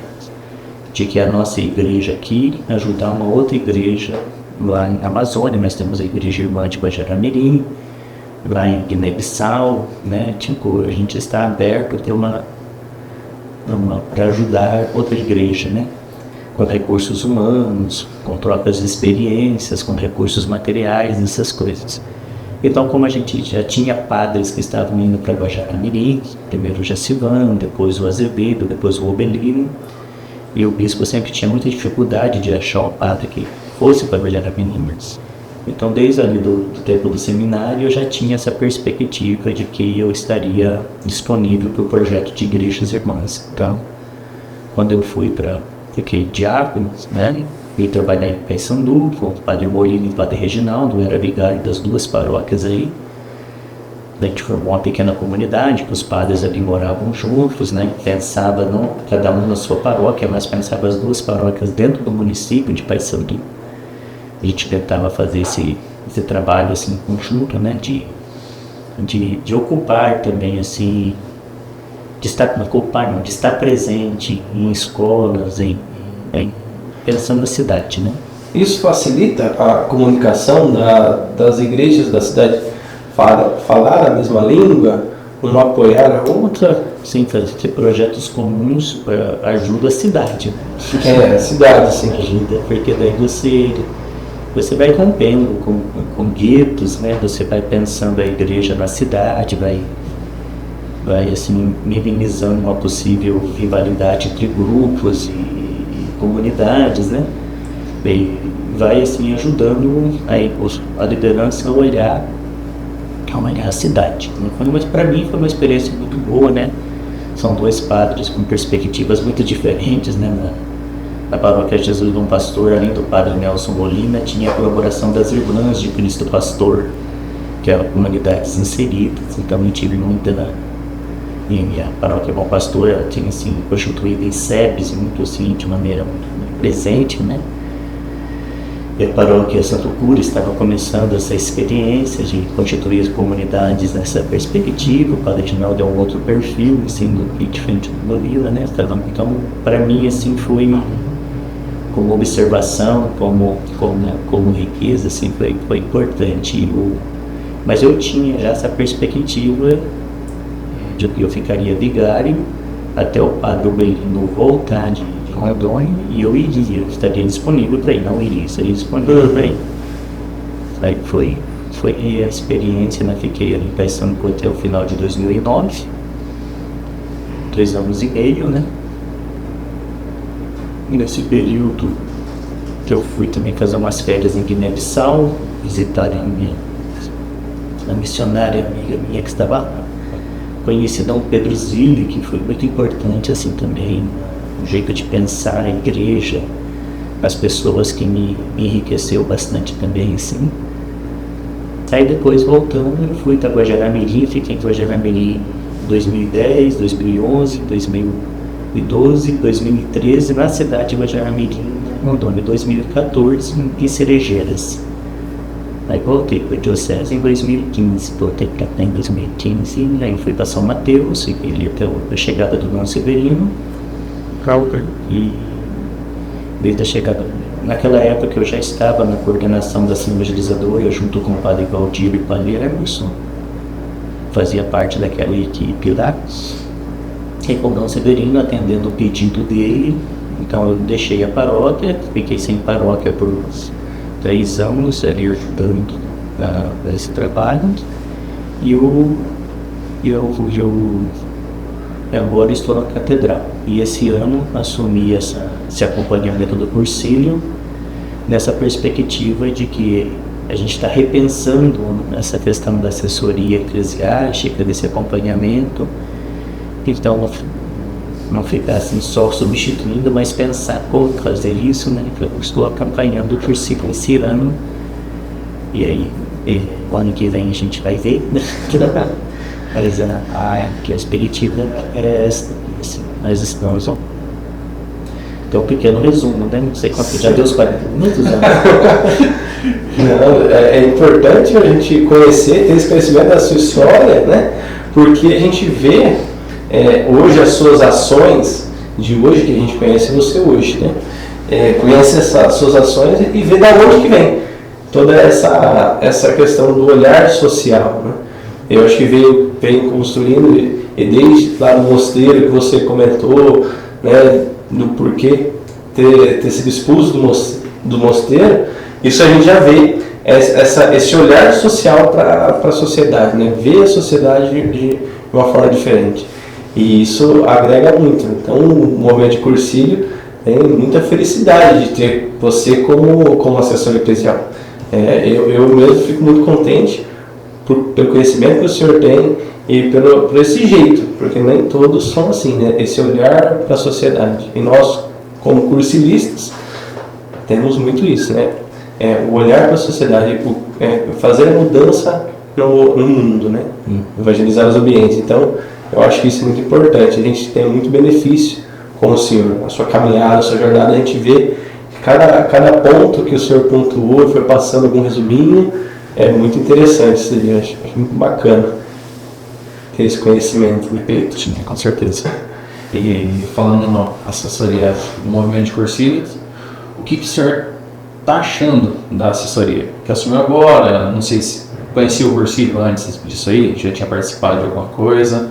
De que a nossa igreja aqui ajudar uma outra igreja lá na Amazônia. Nós temos a igreja irmã de Guajará-Mirim, lá em Guiné-Bissau, né? Tipo, a gente está aberto a ter para ajudar outra igreja, né? Com recursos humanos, com trocas de experiências, com recursos materiais, essas coisas. Então, como a gente já tinha padres que estavam indo para Guajará-Mirim, primeiro o Jacivan, depois o Azevedo, depois o Obelino, e o bispo sempre tinha muita dificuldade de achar um padre que fosse para Guajará-Mirim. Então, desde ali do tempo do seminário, eu já tinha essa perspectiva de que eu estaria disponível para o projeto de igrejas irmãs. Então, quando eu fui fiquei diácono, né? Fui trabalhar em Paysandu com o padre Molina e o padre Reginaldo, eu era vigário das duas paróquias aí. A gente formou uma pequena comunidade, que os padres ali moravam juntos, né? Pensava, não cada um na sua paróquia, mas pensava as duas paróquias dentro do município de Paysandu. A gente tentava fazer esse trabalho assim conjunto, né? De ocupar também assim, de estar presente em escolas, pensando na cidade, né? Isso facilita a comunicação das igrejas da cidade? Falar a mesma língua, uma apoiar a outra? Sim, fazer projetos comuns ajuda a cidade, né? A cidade, sim. Ajuda, porque daí você vai rompendo com guetos, né? Você vai pensando a igreja na cidade, vai assim, minimizando uma possível rivalidade entre grupos e comunidades, né? E vai assim ajudando a liderança a olhar a cidade. Mas para mim foi uma experiência muito boa, né? São dois padres com perspectivas muito diferentes, né? Na paróquia Jesus Bom Pastor, além do padre Nelson Molina, tinha a colaboração das Irmãs de Cristo Pastor, que eram comunidades inseridas, então eu tive muita e a paróquia Bom Pastor, ela tinha assim, constituída em SEBs, muito assim, de maneira muito presente, né? E a paróquia Santo Cura estava começando essa experiência de constituir as comunidades nessa perspectiva. O padre Reginaldo é um outro perfil, assim, diferente do Molina, né? Então, para mim, assim, foi como observação, como riqueza, assim, foi importante. Mas eu tinha já essa perspectiva de que eu ficaria vigário até o padre Obelino voltar de Rondônia, e eu estaria disponível para ir, não iria, estaria disponível para ir. Aí foi a experiência, né? Fiquei ali pensando até o final de 2009, 3 anos e meio, né? E nesse período que eu fui também fazer umas férias em Guiné-Bissau, visitar a missionária amiga minha que estava lá. Conheci Dom Pedro Zilli, que foi muito importante assim também, o jeito de pensar a igreja, as pessoas que me enriqueceu bastante também, assim. Aí depois, voltando, eu fui para Guajará-Mirim, fiquei em Guajará-Mirim em 2010, 2011, 2012, 2013, na cidade de Guajará-Mirim, Rondônia, 2014, em Cerejeiras. Aí voltei para a diocese em 2015, voltei para cá em 2015, aí fui para São Mateus, fiquei ali até a chegada do Dom Severino. E desde a chegada, naquela época eu já estava na coordenação da Assembleia Evangelizadora, junto com o padre Valdir e o padre Emerson, fazia parte daquela equipe lá. E com o Dom Severino atendendo o pedido dele, então eu deixei a paróquia, fiquei sem paróquia por 3 anos ali ajudando desse trabalho. E eu agora estou na catedral. E esse ano assumi esse acompanhamento do Cursilho nessa perspectiva de que a gente está repensando essa questão da assessoria eclesiástica, desse acompanhamento. Então, não ficar assim só substituindo, mas pensar como fazer isso, né? Eu estou acompanhando o Cursilho esse ano. E aí, o ano que vem a gente vai ver. Mas que a expectativa é essa. Assim, nós estamos. Então, um pequeno resumo, né? Não sei quanto já deu os 40 minutos. Né? Não, é importante a gente conhecer, ter esse conhecimento da sua história, né? Porque a gente vê hoje as suas ações de hoje, que a gente conhece você hoje, né? Conhece essas suas ações e vê da onde que vem toda essa questão do olhar social, né? Eu acho que veio construindo, e desde lá no mosteiro que você comentou, né, do porquê ter sido expulso do mosteiro, isso a gente já vê, esse olhar social para a sociedade, né, ver a sociedade de uma forma diferente. E isso agrega muito. Então, o movimento de Cursilho tem muita felicidade de ter você como assessor eclesial. Eu mesmo fico muito contente pelo conhecimento que o senhor tem e por esse jeito, porque nem todos são assim, né? Esse olhar para a sociedade. E nós, como cursilistas, temos muito isso, né? O olhar para a sociedade, fazer a mudança no mundo, né? Evangelizar os ambientes. Então, eu acho que isso é muito importante. A gente tem muito benefício com o senhor. A sua caminhada, a sua jornada, a gente vê cada ponto que o senhor pontuou, foi passando algum resuminho. É muito interessante isso aí, acho muito bacana ter esse conhecimento. Com certeza. E falando na assessoria do movimento de Cursilho, o que o senhor está achando da assessoria? Que assumiu agora, não sei se conhecia o Cursilho antes disso aí, já tinha participado de alguma coisa?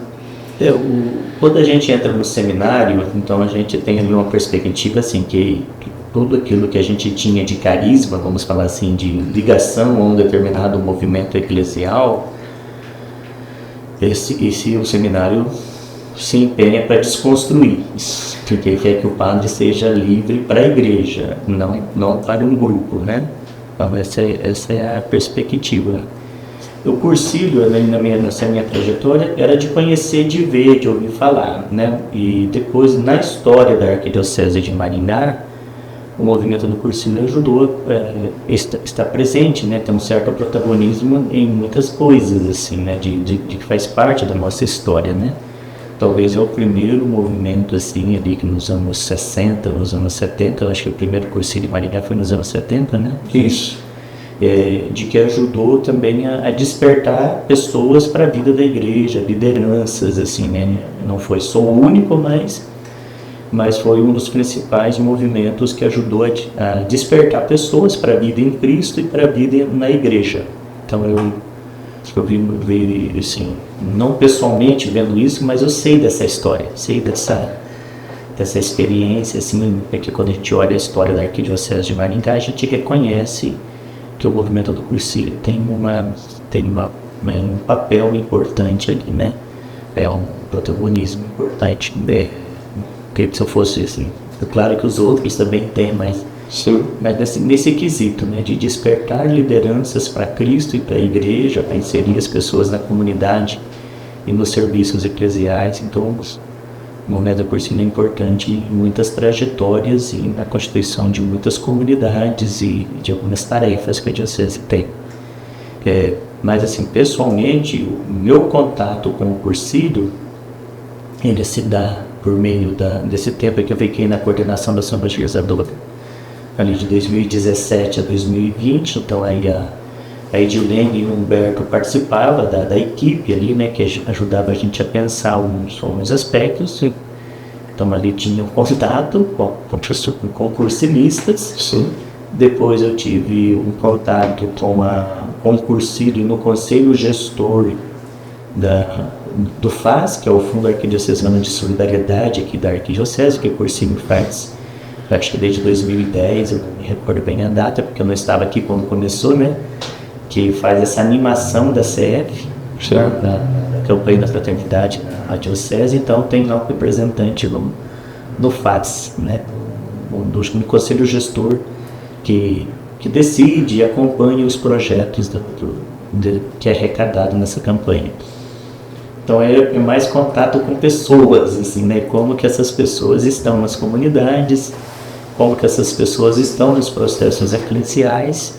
Quando a gente entra no seminário, então a gente tem ali uma perspectiva assim, que tudo aquilo que a gente tinha de carisma, vamos falar assim, de ligação a um determinado movimento eclesial, o seminário se empenha para desconstruir isso, porque quer que o padre seja livre para a igreja, não para um grupo, né? Então essa é a perspectiva. O Cursilho, nessa minha trajetória, era de conhecer, de ver, de ouvir falar, né? E depois, na história da Arquidiocese de Maringá, o movimento do Cursilho ajudou a estar presente, né? Tem um certo protagonismo em muitas coisas, assim, né? De que faz parte da nossa história, né? Talvez é o primeiro movimento, assim, ali que nos anos 60, nos anos 70, eu acho que o primeiro Cursilho de Maringá foi nos anos 70, né? Isso. De que ajudou também a despertar pessoas para a vida da igreja, lideranças, assim, né? Não foi só o único, mas foi um dos principais movimentos que ajudou a despertar pessoas para a vida em Cristo e para a vida na igreja. Então eu vi assim, não pessoalmente vendo isso, mas eu sei dessa história, sei dessa experiência, assim, porque quando a gente olha a história da Arquidiocese de Maringá, a gente reconhece que o movimento do Cursilho tem um papel importante ali, né? É um protagonismo importante, né? Porque se eu fosse assim, é claro que os outros também têm, mas nesse quesito, né, de despertar lideranças para Cristo e para a igreja, para inserir as pessoas na comunidade e nos serviços eclesiais. Então, o movimento do Cursilho é importante em muitas trajetórias e na constituição de muitas comunidades e de algumas tarefas que a diocese tem. Mas, assim, pessoalmente, o meu contato com o Cursilho, ele se dá por meio desse tempo que eu fiquei na coordenação da São Evangelizadora, ali de 2017 a 2020, então aí a Edilene e o Humberto participavam da equipe ali, né, que ajudava a gente a pensar alguns aspectos. Então ali tinha um contato com cursilistas. Sim. Depois eu tive um contato com o Cursilho no Conselho Gestor do FAS, que é o Fundo Arquidiocesano de Solidariedade aqui da Arquidiocese, que o Cursilho faz, acho que desde 2010, eu não me recordo bem a data, porque eu não estava aqui quando começou, né? que faz essa animação da CF, da campanha da fraternidade na diocese. Então tem lá um representante no FATS, né? No conselho gestor que decide e acompanha os projetos que é arrecadado nessa campanha. Então é mais contato com pessoas, assim, né? Como que essas pessoas estão nas comunidades, como que essas pessoas estão nos processos eclesiais.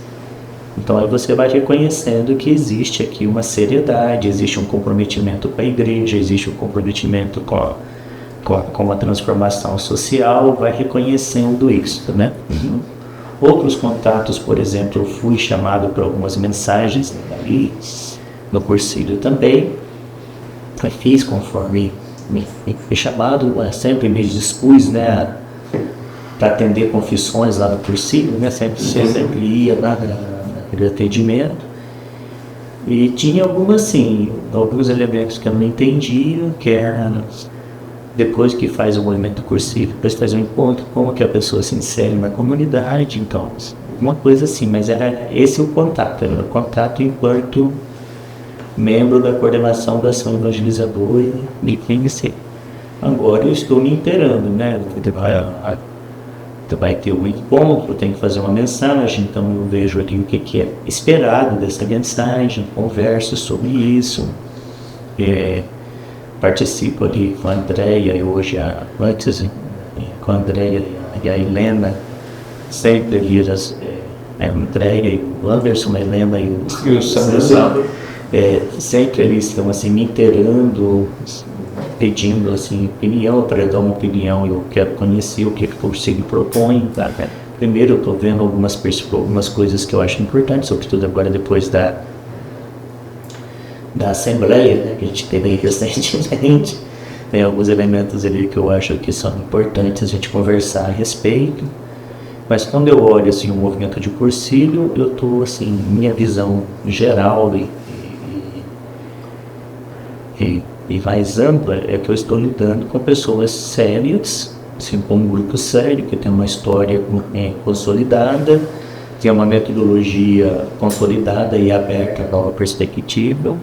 Então aí você vai reconhecendo que existe aqui uma seriedade, existe um comprometimento com a igreja, existe um comprometimento com a transformação social, vai reconhecendo isso, né? Outros contatos, por exemplo, eu fui chamado para algumas mensagens ali no cursilho também. Eu fiz conforme me foi chamado, sempre me dispus, né, para atender confissões lá no cursilho, né? Sempre ia lá naquele atendimento. E tinha alguns elementos que eu não entendia, que era depois que faz o movimento cursivo, depois faz um encontro, como que a pessoa se insere na comunidade, então, uma coisa assim, mas era esse o contato, era o contato enquanto membro da coordenação da ação evangelizadora e PNC. Agora eu estou me inteirando, né? Vai ter um encontro, tem que fazer uma mensagem, então eu vejo ali o que é esperado dessa mensagem, converso sobre isso. Participo ali com a Andréia e hoje com a Andréia e a Helena, sempre ali a Andréia e o Anderson, a Helena e o Sandro, sempre eles estão assim me inteirando, pedindo assim opinião, para dar uma opinião. Eu quero conhecer o que o cursilho propõe, tá? Primeiro eu estou vendo algumas coisas que eu acho importantes, sobretudo agora depois da Assembleia, né, que a gente teve aí recentemente. Tem alguns elementos ali que eu acho que são importantes a gente conversar a respeito. Mas quando eu olho assim, o movimento de cursilho, eu estou assim, minha visão geral e mais ampla é que eu estou lidando com pessoas sérias, assim, com um grupo sério, que tem uma história consolidada, tem uma metodologia consolidada e aberta a nova perspectiva.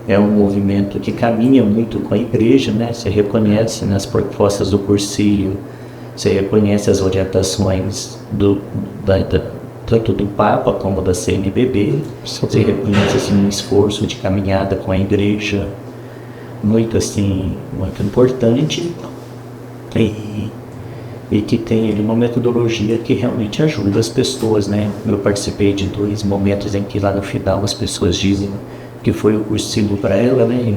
É um movimento que caminha muito com a igreja, né? Você reconhece nas propostas do cursilho, você reconhece as orientações tanto do Papa como da CNBB, você reconhece assim, um esforço de caminhada com a igreja muito importante e que tem ali uma metodologia que realmente ajuda as pessoas, né? Eu participei de 2 momentos em que lá no final as pessoas dizem que foi o cursilho para ela, né?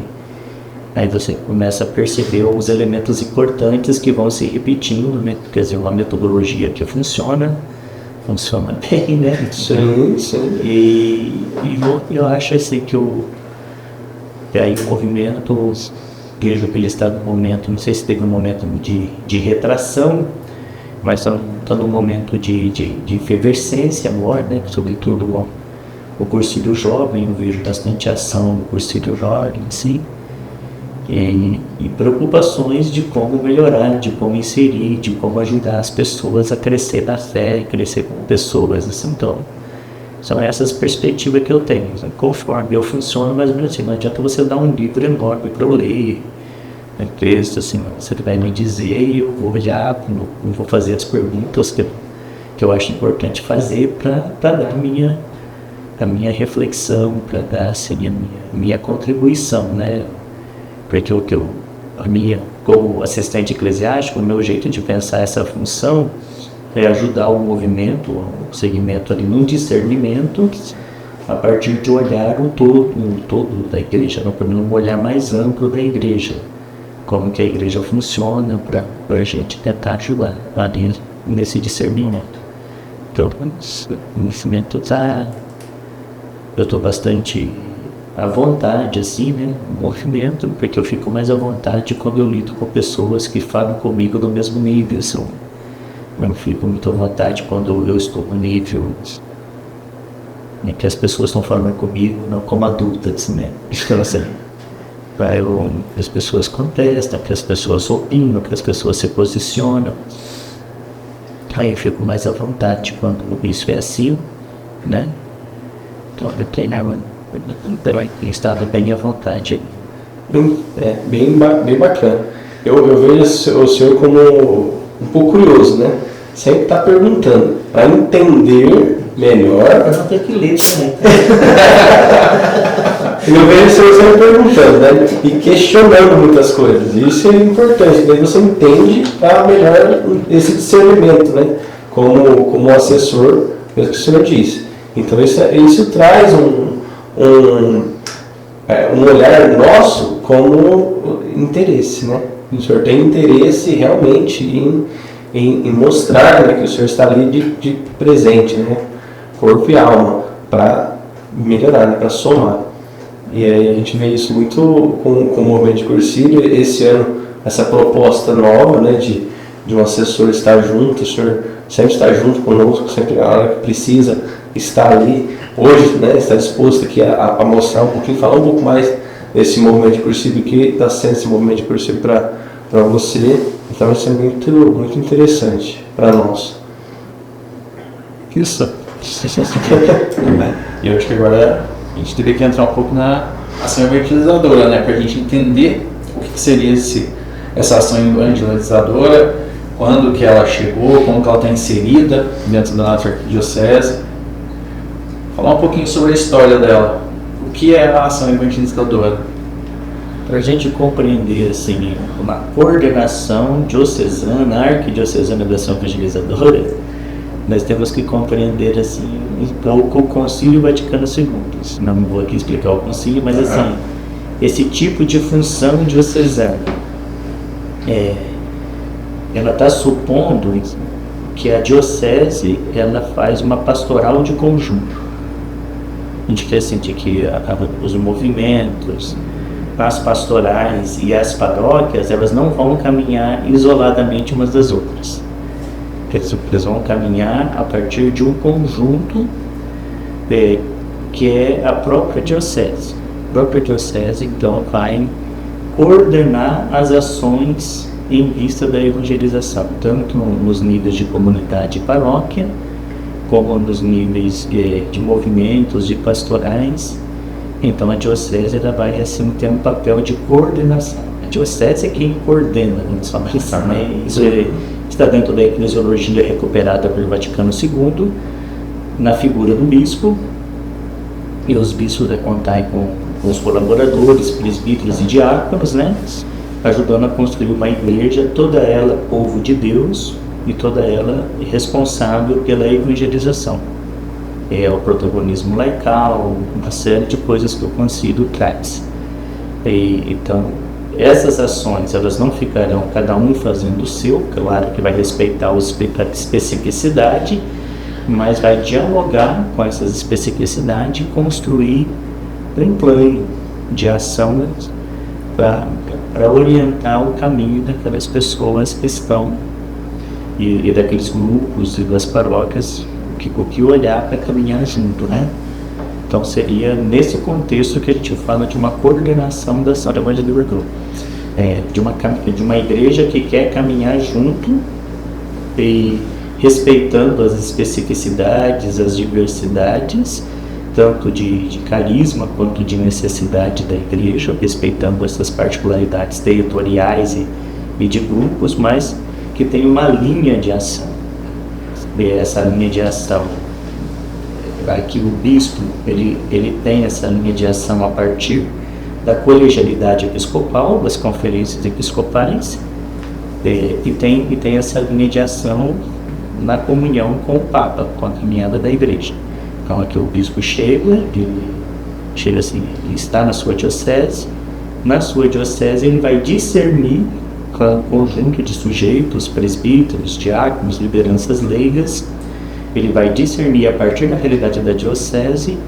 Aí você começa a perceber os elementos importantes que vão se repetindo, né? Quer dizer, uma metodologia que funciona bem, né? Sim. E eu acho assim que aí o movimento, vejo que ele está no momento, não sei se teve um momento de retração, mas está num momento de efervescência agora, né? Sobretudo o cursilho jovem, eu vejo bastante ação no cursilho jovem, sim. E preocupações de como melhorar, de como inserir, de como ajudar as pessoas a crescer na fé, crescer como pessoas, assim. Então, são essas perspectivas que eu tenho. Conforme eu funciono, mais ou menos assim, não adianta você dar um livro enorme para eu ler, texto, assim, você vai me dizer e eu vou olhar, eu vou fazer as perguntas que eu acho importante fazer para dar a minha reflexão, para dar assim, a minha contribuição, né? Porque como assistente eclesiástico, o meu jeito de pensar essa função é ajudar o movimento, o segmento ali num discernimento a partir de olhar o todo da igreja, num olhar mais amplo da igreja, como que a igreja funciona para a gente tentar ajudar lá dentro nesse discernimento. Então, o movimento eu estou bastante à vontade, assim, né, no movimento, porque eu fico mais à vontade quando eu lido com pessoas que falam comigo do mesmo nível, assim. Eu fico muito à vontade quando eu estou no nível que as pessoas estão falando comigo, não como adultas, né? Então, assim, as pessoas contestam, que as pessoas opinam, que as pessoas se posicionam. Aí eu fico mais à vontade quando isso é assim, né? Estava bem à vontade. Bem bacana. Eu vejo o senhor como um pouco curioso, né? Sempre está perguntando, para entender melhor. Eu não tenho que ler também. Eu vejo o senhor sempre perguntando, né? E questionando muitas coisas. Isso é importante, daí você entende melhor esse discernimento, né? Como assessor, mesmo que o senhor disse. Então isso traz um olhar nosso como interesse, né? O senhor tem interesse realmente em mostrar, né, que o senhor está ali de presente, né? Corpo e alma, para melhorar, né, para somar. E aí a gente vê isso muito com o movimento de cursilho. Esse ano, essa proposta nova, né, de um assessor estar junto, o senhor sempre está junto conosco, sempre a hora que precisa estar ali. Hoje, né, está disposto aqui a mostrar um pouquinho, falar um pouco mais desse movimento de cursilho, que está sendo esse movimento de cursilho para você. Então isso é muito interessante para nós. Isso. E eu acho que agora a gente teria que entrar um pouco na ação evangelizadora, né? Para a gente entender o que seria essa ação evangelizadora, quando que ela chegou, como que ela está inserida dentro da nossa arquidiocese. Falar um pouquinho sobre a história dela. O que é a ação evangelizadora? Para a gente compreender assim, uma coordenação diocesana, arquidiocesana da ação evangelizadora, nós temos que compreender assim, então, o Concílio Vaticano II. Não vou aqui explicar o concílio, mas assim, esse tipo de função diocesana, ela está supondo que a diocese ela faz uma pastoral de conjunto. A gente quer sentir que os movimentos, as pastorais e as paróquias, elas não vão caminhar isoladamente umas das outras. Eles vão caminhar a partir de um conjunto que é a própria diocese. A própria diocese, então, vai coordenar as ações em vista da evangelização, tanto nos níveis de comunidade e paróquia, como nos níveis de movimentos, de pastorais. Então a diocese ela vai assim, ter um papel de coordenação. A diocese é quem coordena, isso está dentro da eclesiologia recuperada pelo Vaticano II, na figura do bispo, e os bispos contam com os colaboradores, presbíteros e diáconos, né, ajudando a construir uma igreja, toda ela povo de Deus e toda ela responsável pela evangelização. O protagonismo laical, uma série de coisas que o concílio traz. Então, essas ações, elas não ficarão cada um fazendo o seu, claro que vai respeitar a especificidade, mas vai dialogar com essas especificidades e construir um plano de ação para orientar o caminho daquelas pessoas que estão e daqueles grupos e das paróquias que olhar para caminhar junto, né? Então seria nesse contexto que a gente fala de uma coordenação da ação evangelizadora, de uma igreja que quer caminhar junto e respeitando as especificidades, as diversidades, tanto de carisma quanto de necessidade da igreja, respeitando essas particularidades territoriais e de grupos, mas que tem uma linha de ação. Essa linha de ação, aqui o bispo ele tem essa linha de ação a partir da colegialidade episcopal, das conferências episcopais, e tem essa linha de ação na comunhão com o Papa, com a caminhada da igreja. Então aqui o bispo chega assim, ele está na sua diocese ele vai discernir um conjunto de sujeitos, presbíteros, diáconos, lideranças leigas. Ele vai discernir a partir da realidade da diocese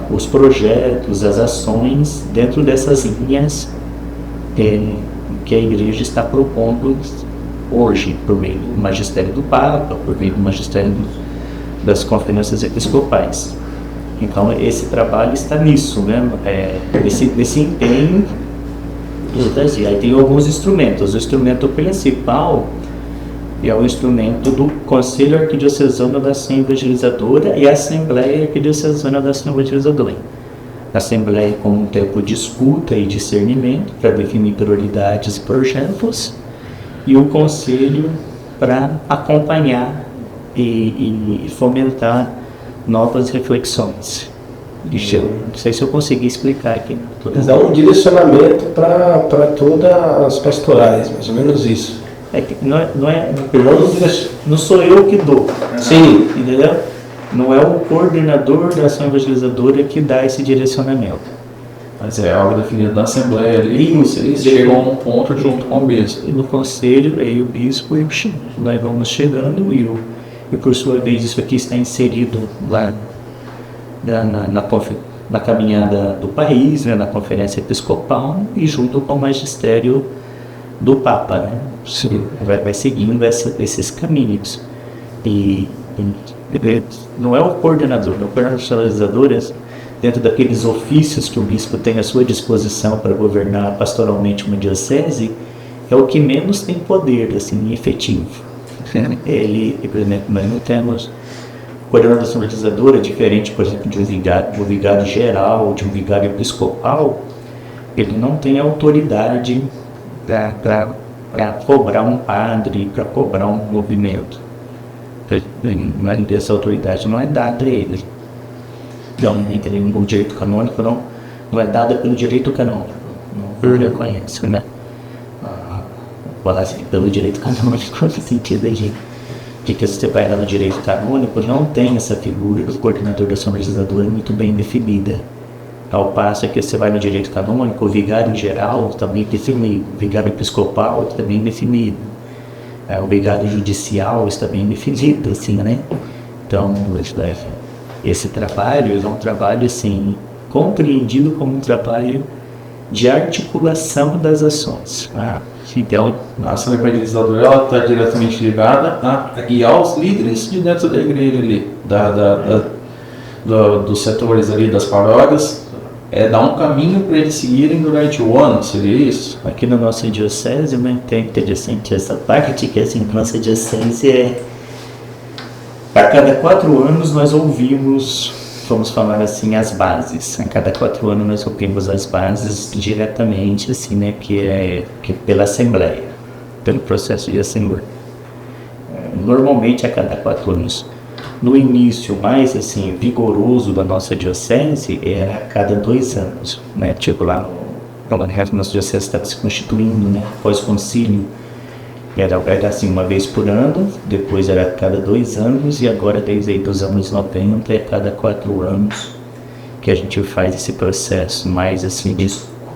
os projetos, as ações dentro dessas linhas que a igreja está propondo hoje, por meio do magistério do Papa, por meio do magistério das conferências episcopais. Então esse trabalho está nisso, né? Nesse empenho. Aí tem alguns instrumentos. O instrumento principal e é o instrumento do Conselho Arquidiocesano da Ação Evangelizadora e a Assembleia Arquidiocesana da Ação Evangelizadora. A Assembleia com um tempo de escuta e discernimento para definir prioridades e projetos, e o Conselho para acompanhar e fomentar novas reflexões. Não sei se eu consegui explicar aqui. Dá um direcionamento para todas as pastorais, mais ou menos isso. Não sou eu que dou. Sim. Entendeu? Não é o coordenador da ação evangelizadora que dá esse direcionamento. Mas é algo definido na Assembleia ali, vocês chegam a um ponto junto com o bispo. E no conselho, aí o bispo e o bispo, nós vamos chegando e por sua vez isso aqui está inserido lá na caminhada do país, né, na conferência episcopal e junto com o magistério do Papa, né? Vai seguindo esses caminhos. E não é o coordenador, o coordenador dentro daqueles ofícios que o bispo tem à sua disposição para governar pastoralmente uma diocese, é o que menos tem poder, assim, efetivo. Ele, por exemplo, nós não temos coordenação evangelizadora, diferente, por exemplo, de um vigário geral, de um vigário episcopal. Ele não tem autoridade para cobrar um padre, para cobrar um movimento. Essa autoridade não é dada a ele. Então, o direito canônico não é dada pelo direito canônico. Não reconhece, né? Falar assim, pelo direito canônico, no sentido de que você vai lá no direito canônico, não tem essa figura do coordenador da ação legisladora muito bem definida. Ao passo que você vai no direito canônico, o vigário em geral também definido, o vigário episcopal também definido, o vigário judicial está bem definido, assim, né? Então, esse trabalho é um trabalho, assim, compreendido como um trabalho de articulação das ações. Então, a ação evangelizadora está diretamente ligada a guiar os líderes de dentro da igreja ali, dos setores ali das paróquias, dar um caminho para eles seguirem durante o ano, seria isso? Aqui na nossa diocese, né, tem interessante essa parte, que assim, a nossa diocese a cada 4 anos nós ouvimos, vamos falar assim, as bases. A cada 4 anos nós ouvimos as bases diretamente, assim, né, que é pela Assembleia, pelo processo de Assembleia. Normalmente a cada 4 anos. No início mais, assim, vigoroso da nossa diocese era a cada 2 anos, né, tipo lá no nossa diocese estava se constituindo, né, pós-concílio. Era assim, uma vez por ano, depois era a cada 2 anos, e agora desde os anos 90 é cada 4 anos que a gente faz esse processo mais assim de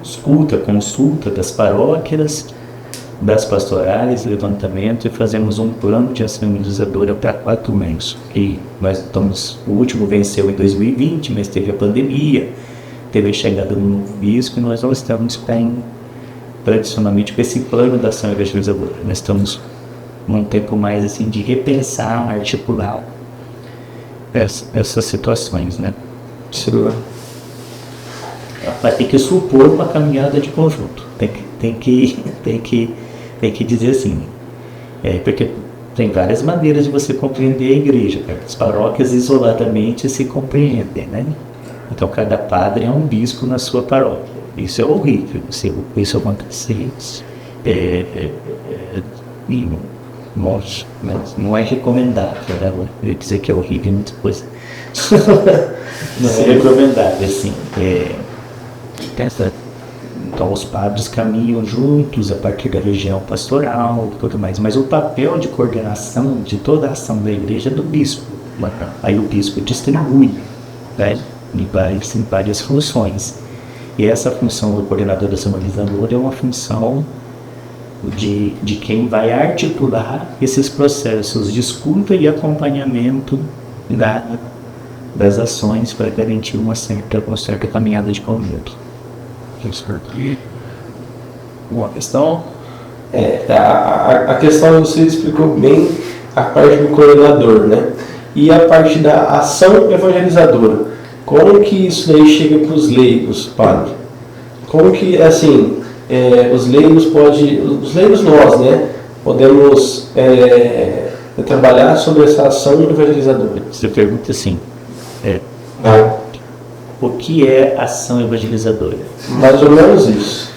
escuta, consulta das paróquias, das pastorais, levantamento, e fazemos um plano de ação evangelizadora para 4 anos. E nós estamos, o último venceu em 2020, mas teve a pandemia, teve a chegada do novo bispo, e nós não estamos tradicionalmente com esse plano da ação evangelizadora. Nós estamos num tempo mais assim de repensar, articular essas situações, né? Vai ter que supor uma caminhada de conjunto. Tem que dizer assim, porque tem várias maneiras de você compreender a igreja. As paróquias isoladamente se compreendem, né? Então cada padre é um bispo na sua paróquia. Isso é horrível, se isso acontecer. Mas não é recomendável, né? Eu dizer que é horrível, muita coisa. Não é recomendável, assim. Então os padres caminham juntos a partir da região pastoral e tudo mais, mas o papel de coordenação de toda a ação da igreja é do bispo. Aí o bispo distribui, né, em várias funções. E essa função do coordenador da ação evangelizadora é uma função de quem vai articular esses processos de escuta e acompanhamento das ações para garantir uma certa caminhada de conjunto. Uma questão? A questão você explicou bem a parte do coordenador, né? E a parte da ação evangelizadora. Como que isso daí chega para os leigos, padre? Como que, assim, os leigos nós, né? podemos trabalhar sobre essa ação evangelizadora? Você pergunta assim, o que é ação evangelizadora? Mais ou menos isso.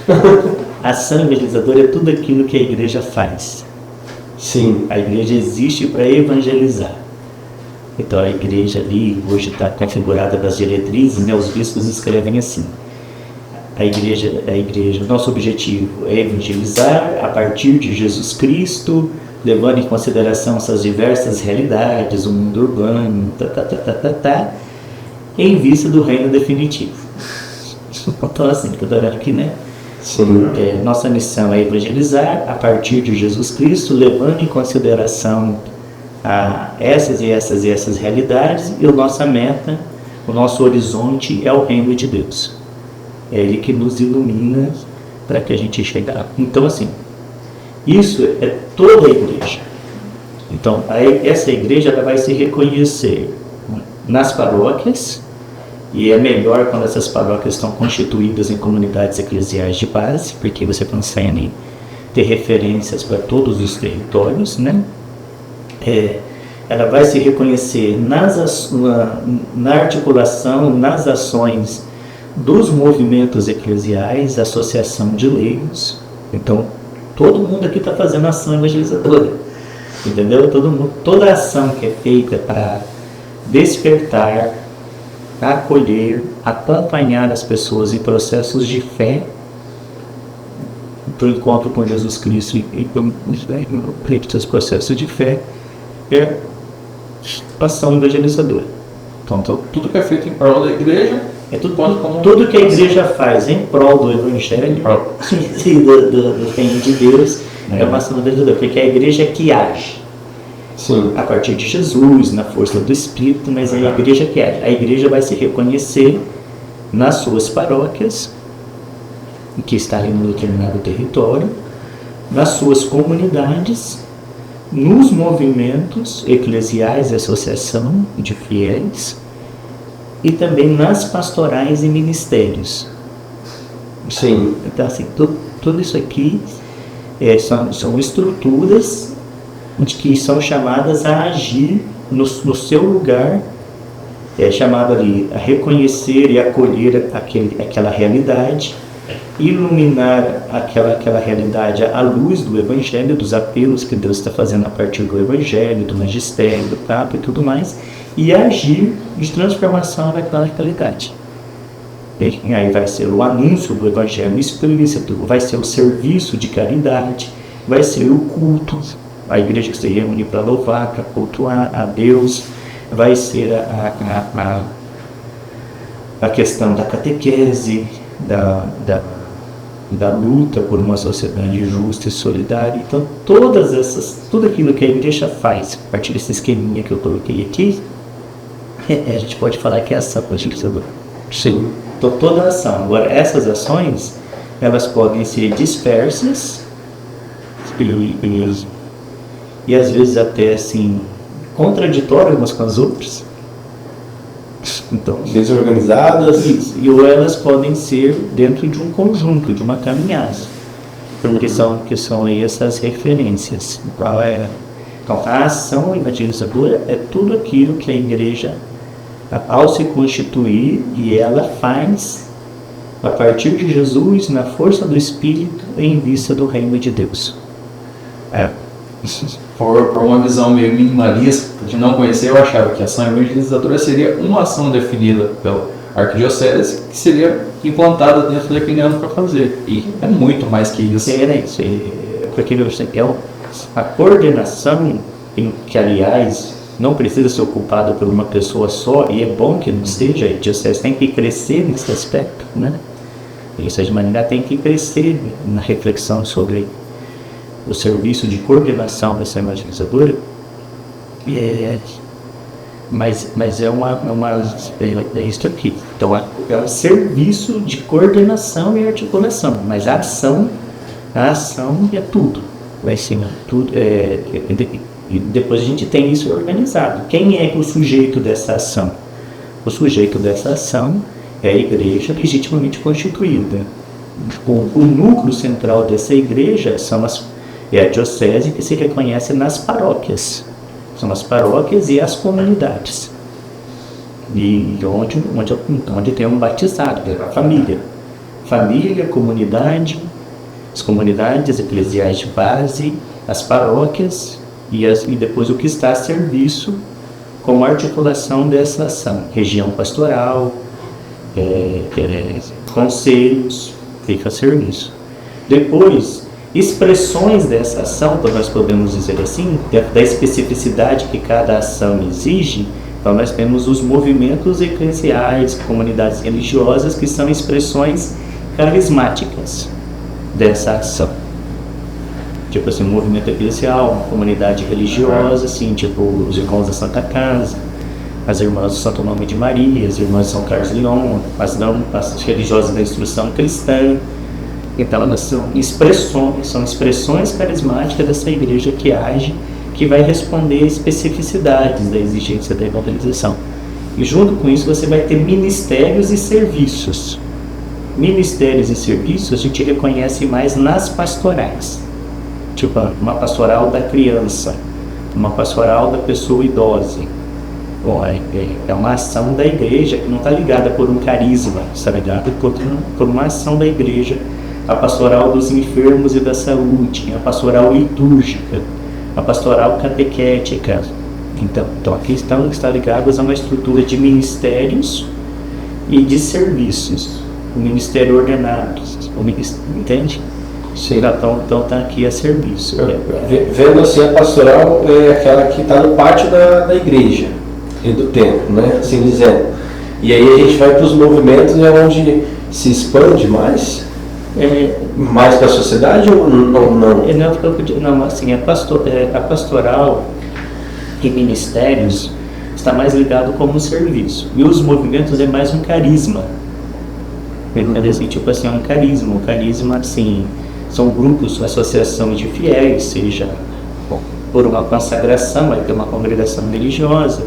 A ação evangelizadora é tudo aquilo que a igreja faz. Sim. A igreja existe para evangelizar. Então a igreja ali, hoje está configurada das diretrizes, né? Os bispos escrevem assim. A igreja, nosso objetivo é evangelizar a partir de Jesus Cristo, levando em consideração essas diversas realidades, o mundo urbano, em vista do reino definitivo. Então assim, estou dando aqui, né? Sim. Nossa missão é evangelizar a partir de Jesus Cristo, levando em consideração essas realidades, e a nossa meta, o nosso horizonte é o reino de Deus. É Ele que nos ilumina para que a gente chegue lá. Então assim, isso é toda a igreja. Então essa igreja ela vai se reconhecer nas paróquias, e é melhor quando essas paróquias estão constituídas em comunidades eclesiais de base, porque você consegue ter referências para todos os territórios, né? Ela vai se reconhecer na articulação, nas ações dos movimentos eclesiais, associação de leigos. Então, todo mundo aqui está fazendo ação evangelizadora, entendeu? Toda ação que é feita para despertar, acolher, acompanhar as pessoas em processos de fé, para o encontro com Jesus Cristo e para os processos de fé, é ação evangelizadora. Então, tudo que é feito em prol da igreja tudo que a igreja faz em prol do evangelho do reino de Deus é uma ação evangelizadora, porque a igreja é que age. Sim. A partir de Jesus, na força do Espírito, mas é a igreja que age. A igreja vai se reconhecer nas suas paróquias, que está em um determinado território, nas suas comunidades, nos movimentos eclesiais de associação de fiéis e também nas pastorais e ministérios. Sim. Então, assim, tudo isso aqui são estruturas que são chamadas a agir no seu lugar, chamado ali a reconhecer e acolher aquela realidade, iluminar aquela realidade à luz do Evangelho, dos apelos que Deus está fazendo a partir do Evangelho, do magistério, do Papa e tudo mais, e agir de transformação daquela realidade. E aí vai ser o anúncio do Evangelho explícito, vai ser o serviço de caridade, vai ser o culto, a igreja que se reúne para louvar, para cultuar a Deus, vai ser a questão da catequese, da luta por uma sociedade justa e solidária. Então, tudo aquilo que a igreja faz, a partir desse esqueminha que eu coloquei aqui, a gente pode falar que é ação evangelizadora. Sim. Então, toda a ação. Agora, essas ações, elas podem ser dispersas e às vezes até assim contraditórias umas com as outras. Então, desorganizadas. Isso. E ou elas podem ser dentro de um conjunto, de uma caminhada, que são aí essas referências. Então, a ação evangelizadora é tudo aquilo que a igreja, ao se constituir, e ela faz a partir de Jesus, na força do Espírito, em vista do reino de Deus. Por uma visão meio minimalista, de não conhecer, eu achava que a ação evangelizadora seria uma ação definida pela arquidiocese, que seria implantada dentro daquele ano para fazer. E é muito mais que isso. Porque a coordenação, que aliás não precisa ser ocupada por uma pessoa só, e é bom que não seja, a arquidiocese tem que crescer nesse aspecto, né? Isso de maneira tem que crescer na reflexão sobre o serviço de coordenação dessa evangelizadora, mas é isso aqui. Então é um serviço de coordenação e articulação, mas a ação é tudo, vai ser tudo. E depois a gente tem isso organizado. Quem é o sujeito dessa ação? O sujeito dessa ação é a igreja legitimamente constituída. O núcleo central dessa igreja É a diocese que se reconhece nas paróquias. São as paróquias e as comunidades. E onde tem um batizado, a família. Família, comunidade, as comunidades eclesiais de base, as paróquias e depois o que está a serviço como articulação dessa ação. Região pastoral, conselhos, fica a serviço. Depois, expressões dessa ação, então nós podemos dizer assim, da especificidade que cada ação exige. Então nós temos os movimentos eclesiais, comunidades religiosas, que são expressões carismáticas dessa ação. Tipo assim, um movimento eclesial, uma comunidade religiosa, assim, tipo os irmãos da Santa Casa, as irmãs do Santo Nome de Maria, as irmãs de São Carlos Leon, as religiosas da instrução cristã. Então elas são expressões carismáticas dessa igreja que age, que vai responder a especificidades da exigência da evangelização. E junto com isso você vai ter ministérios e serviços. Ministérios e serviços a gente reconhece mais nas pastorais. Tipo, uma pastoral da criança, uma pastoral da pessoa idosa. Bom, é uma ação da igreja que não está ligada por um carisma, está ligada por uma ação da igreja. A pastoral dos enfermos e da saúde, a pastoral litúrgica, a pastoral catequética. Então aqui está ligados a uma estrutura de ministérios e de serviços. O ministério ordenado, entende? Sim. Então está aqui a serviço. Vendo assim, a pastoral é aquela que está no pátio da igreja e do templo, né? Assim dizendo. E aí a gente vai para os movimentos, é onde se expande mais? Mais para a sociedade ou não? Não, assim, a pastoral e ministérios está mais ligado como um serviço. E os movimentos é mais um carisma. Assim, tipo assim, é um carisma. Um carisma, assim, são grupos, associações de fiéis, seja por uma consagração, vai ter uma congregação religiosa,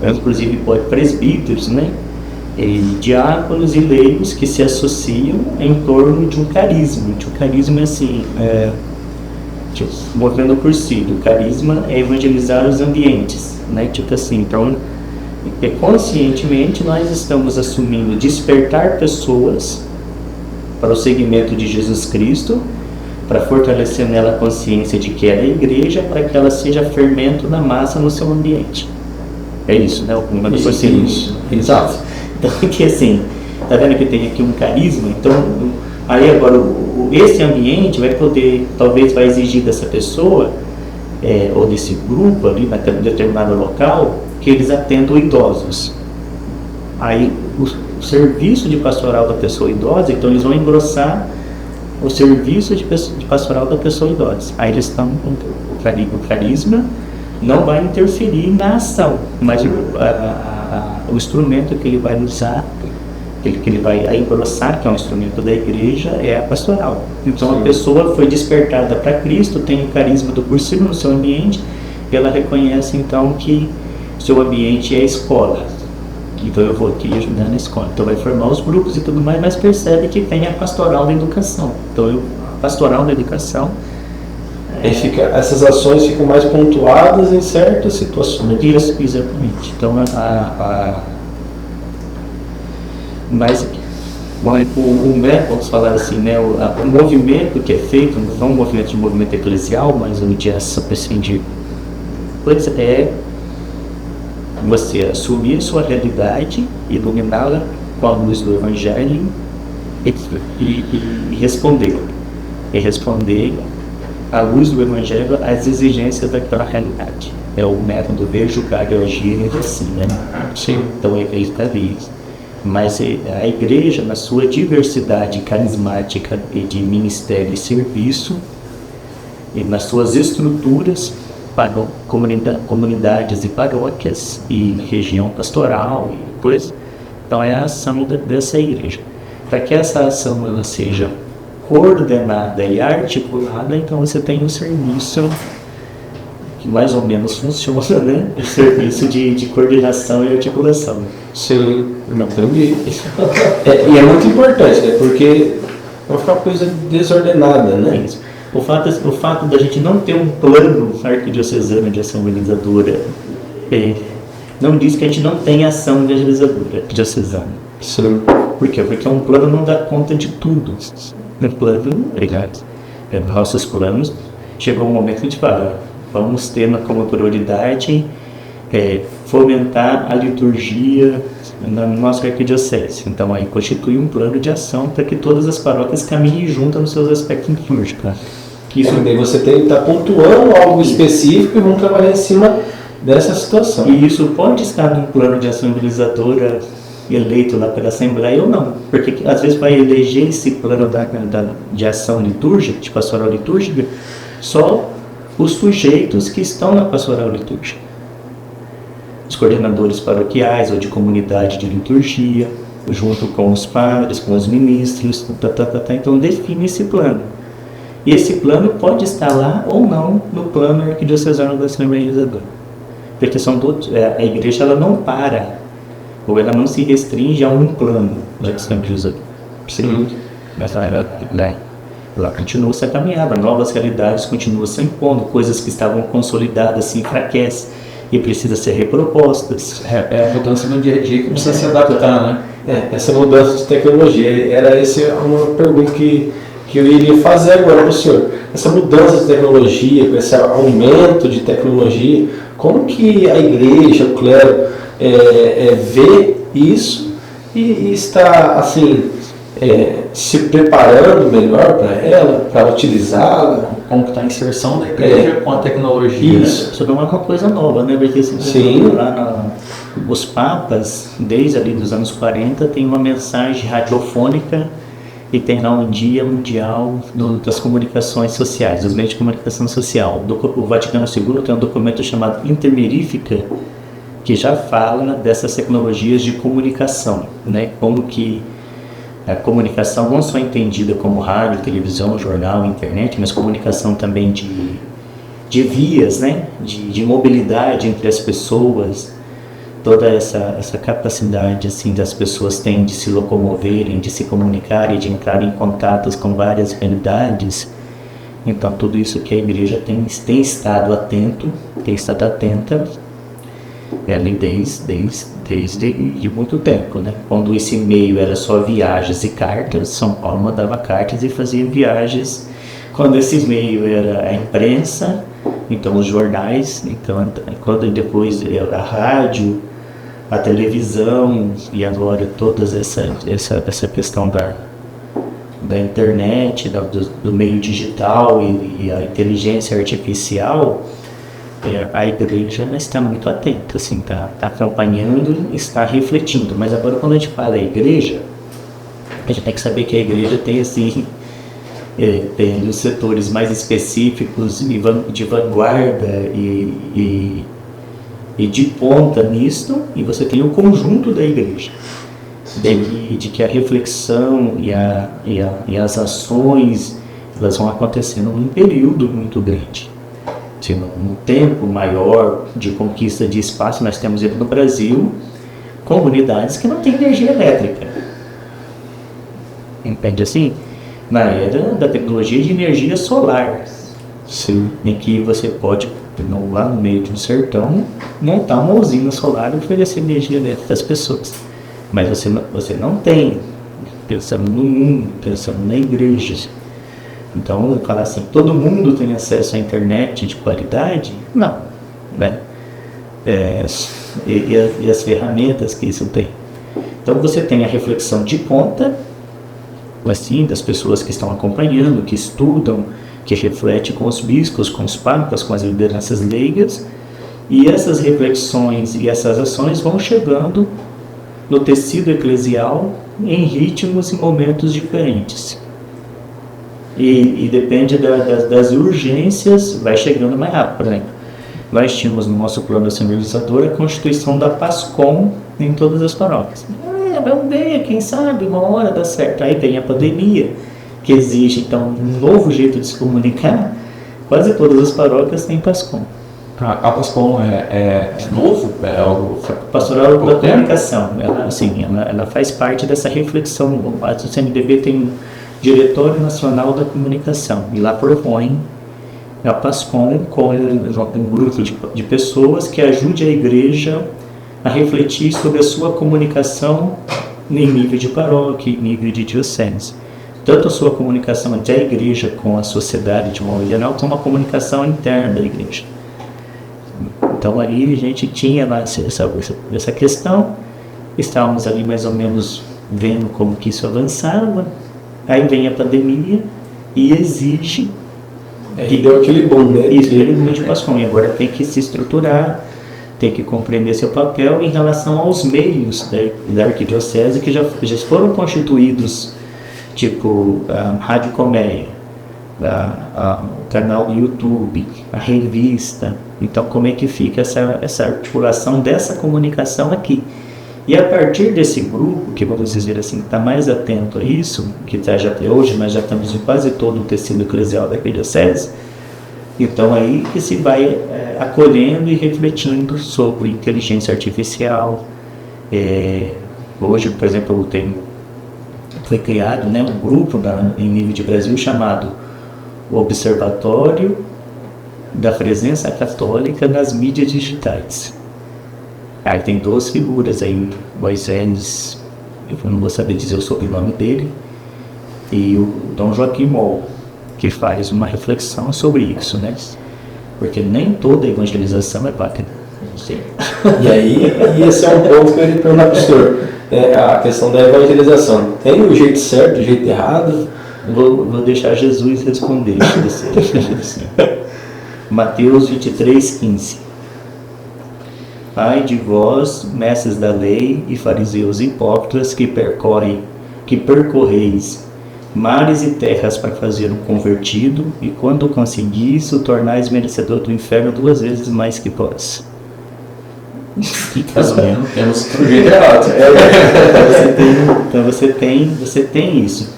inclusive pode presbíteros, né? E diáconos e leigos que se associam em torno de um carisma. De um carisma assim, tipo, movendo por si. O carisma é evangelizar os ambientes, né? Tipo assim, então, conscientemente nós estamos assumindo despertar pessoas para o seguimento de Jesus Cristo, para fortalecer nela a consciência de que ela é a igreja, para que ela seja fermento na massa no seu ambiente. É isso, né? Isso. Exato. Então, que assim, tá vendo que tem aqui um carisma? Então, aí agora, esse ambiente vai poder, talvez vai exigir dessa pessoa, ou desse grupo ali, naquele determinado local, que eles atendam idosos. Aí, o serviço de pastoral da pessoa idosa, então eles vão engrossar o serviço de pastoral da pessoa idosa. Aí eles estão com o carisma, não vai interferir na ação, mas o instrumento que ele vai usar, que ele vai engrossar, que é um instrumento da igreja, é a pastoral. Então a pessoa foi despertada para Cristo, tem o carisma do cursilho no seu ambiente, e ela reconhece então que seu ambiente é a escola. Então eu vou aqui ajudar na escola. Então vai formar os grupos e tudo mais, mas percebe que tem a pastoral da educação. Então a pastoral da educação... essas ações ficam mais pontuadas em certas situações. Isso, exatamente. Então, mas vamos falar assim, né? O movimento que é feito, não um movimento eclesial, mas de ação assim, é você assumir sua realidade, iluminá-la com a luz do Evangelho e responder. E responder à luz do Evangelho às exigências daquela realidade. É o método ver, julgar e agir assim, né? Sim. Então é está isso. Mas a igreja, na sua diversidade carismática e de ministério e serviço, e nas suas estruturas para comunidades e paróquias e região pastoral e coisa, então é a ação dessa igreja. Para que essa ação ela seja coordenada e articulada, então você tem um serviço que mais ou menos funciona, né? O serviço de coordenação e articulação. Sim, não entendi. E é muito importante, né? Porque vai ficar uma coisa desordenada, né? Isso. O fato da gente não ter um plano arquidiocesano de ação evangelizadora não diz que a gente não tem ação evangelizadora diocesana. Sim. Por quê? Porque um plano não dá conta de tudo. No plano, obrigado. Nossos planos, chegou um momento que a gente fala, vamos ter como prioridade fomentar a liturgia na nossa arquidiocese. Então aí constitui um plano de ação para que todas as paróquias caminhem juntas nos seus aspectos litúrgicos. Isso daí você tem que estar pontuando algo específico e vamos trabalhar em cima dessa situação. E isso pode estar num plano de ação evangelizadora eleito lá pela Assembleia ou não, porque às vezes vai eleger esse plano de ação litúrgica, de pastoral litúrgica, só os sujeitos que estão na pastoral litúrgica, os coordenadores paroquiais ou de comunidade de liturgia, junto com os padres, com os ministros, então define esse plano. E esse plano pode estar lá ou não no plano arquidiocesano da Assembleia Evangelizadora, porque a igreja ela não para, ou ela não se restringe a um plano da Assembleia Evangelizadora. Sim. Mas ela continua essa caminhada, novas realidades continuam se impondo, coisas que estavam consolidadas se enfraquecem e precisam ser repropostas. É a mudança no dia a dia que precisa se adaptar, né? Essa mudança de tecnologia, era essa uma pergunta que eu iria fazer agora para o senhor. Essa mudança de tecnologia, com esse aumento de tecnologia, como que a igreja, o clero, vê isso e está, assim, se preparando melhor para ela, para utilizá-la? Como que está a inserção da igreja com a tecnologia? Isso. Isso não é uma coisa nova, né? Porque Sim. Os papas, desde ali dos anos 40, tem uma mensagem radiofônica e tem lá um Dia Mundial das Comunicações Sociais, dos meios de comunicação social. O Vaticano II tem um documento chamado Intermerifica, que já fala dessas tecnologias de comunicação, né? Como que a comunicação não só entendida como rádio, televisão, jornal, internet, mas comunicação também de vias, né? De mobilidade entre as pessoas, toda essa capacidade assim das pessoas têm de se locomoverem, de se comunicarem, de entrar em contatos com várias realidades. Então tudo isso que a igreja tem estado atenta ali desde muito tempo, né? Quando esse meio era só viagens e cartas, São Paulo mandava cartas e fazia viagens. Quando esse meio era a imprensa, então os jornais, então quando depois a rádio, a televisão e agora toda essa questão da internet, do meio digital e a inteligência artificial, a igreja está muito atenta, assim, está acompanhando, está refletindo. Mas agora quando a gente fala da igreja, a gente tem que saber que a igreja tem assim, tem os setores mais específicos de vanguarda e de ponta nisto, e você tem o conjunto da igreja, de que a reflexão e as ações elas vão acontecendo num período muito grande. Num tempo maior de conquista de espaço, nós temos no Brasil comunidades que não têm energia elétrica. Entende assim? Na era da tecnologia de energia solar. Sim. Em que você pode, lá no meio de um sertão, montar uma usina solar e oferecer energia elétrica às pessoas. Mas você não tem, pensando no mundo, pensando na igreja. Então, eu falo assim, todo mundo tem acesso à internet de qualidade? Não, né? E as ferramentas que isso tem. Então, você tem a reflexão de ponta, assim, das pessoas que estão acompanhando, que estudam, que refletem com os bispos, com os papas, com as lideranças leigas, e essas reflexões e essas ações vão chegando no tecido eclesial em ritmos e momentos diferentes. E depende das urgências, vai chegando mais rápido. Por exemplo, nós tínhamos no nosso plano da Assembleia Evangelizadora a constituição da PASCOM em todas as paróquias. Vamos ver, quem sabe, uma hora dá certo. Aí vem a pandemia, que exige então um novo jeito de se comunicar. Quase todas as paróquias têm PASCOM. A PASCOM é novo? É algo Pastoral da Comunicação. Ela faz parte dessa reflexão. O CNBB tem Diretório Nacional da Comunicação, e lá propõe a PASCOM com um grupo de pessoas que ajude a igreja a refletir sobre a sua comunicação em nível de paróquia, em nível de diocese. Tanto a sua comunicação entre a igreja com a sociedade de modo geral, como a comunicação interna da igreja. Então aí a gente tinha lá essa questão, estávamos ali mais ou menos vendo como que isso avançava, aí vem a pandemia e exige E deu aquele boom, né? isso, de PASCOM, e agora tem que se estruturar, tem que compreender seu papel em relação aos meios da arquidiocese que já foram constituídos, tipo a Rádio Colmeia, o canal do YouTube, a revista. Então, como é que fica essa articulação dessa comunicação aqui? E a partir desse grupo, que vamos dizer assim, está mais atento a isso, que está já até hoje, nós já estamos em quase todo o tecido eclesial da arquidiocese, então aí que se vai acolhendo e refletindo sobre inteligência artificial. Hoje, por exemplo, foi criado, né, um grupo em nível de Brasil chamado o Observatório da Presença Católica nas Mídias Digitais. Aí tem duas figuras aí, Moisés, eu não vou saber dizer o sobrenome dele, e o Dom Joaquim Moll, que faz uma reflexão sobre isso, né? Porque nem toda evangelização é válida. E aí, esse é um ponto que eu ia perguntar para o senhor, a questão da evangelização. Tem o jeito certo, o jeito errado? Vou deixar Jesus responder. Mateus 23:15. Ai de vós, mestres da lei e fariseus hipócritas, que percorreis mares e terras para fazer um convertido, e quando conseguis, o tornais merecedor do inferno 2 vezes mais que vós. Mais ou menos, temos o jeito errado. Então você tem isso.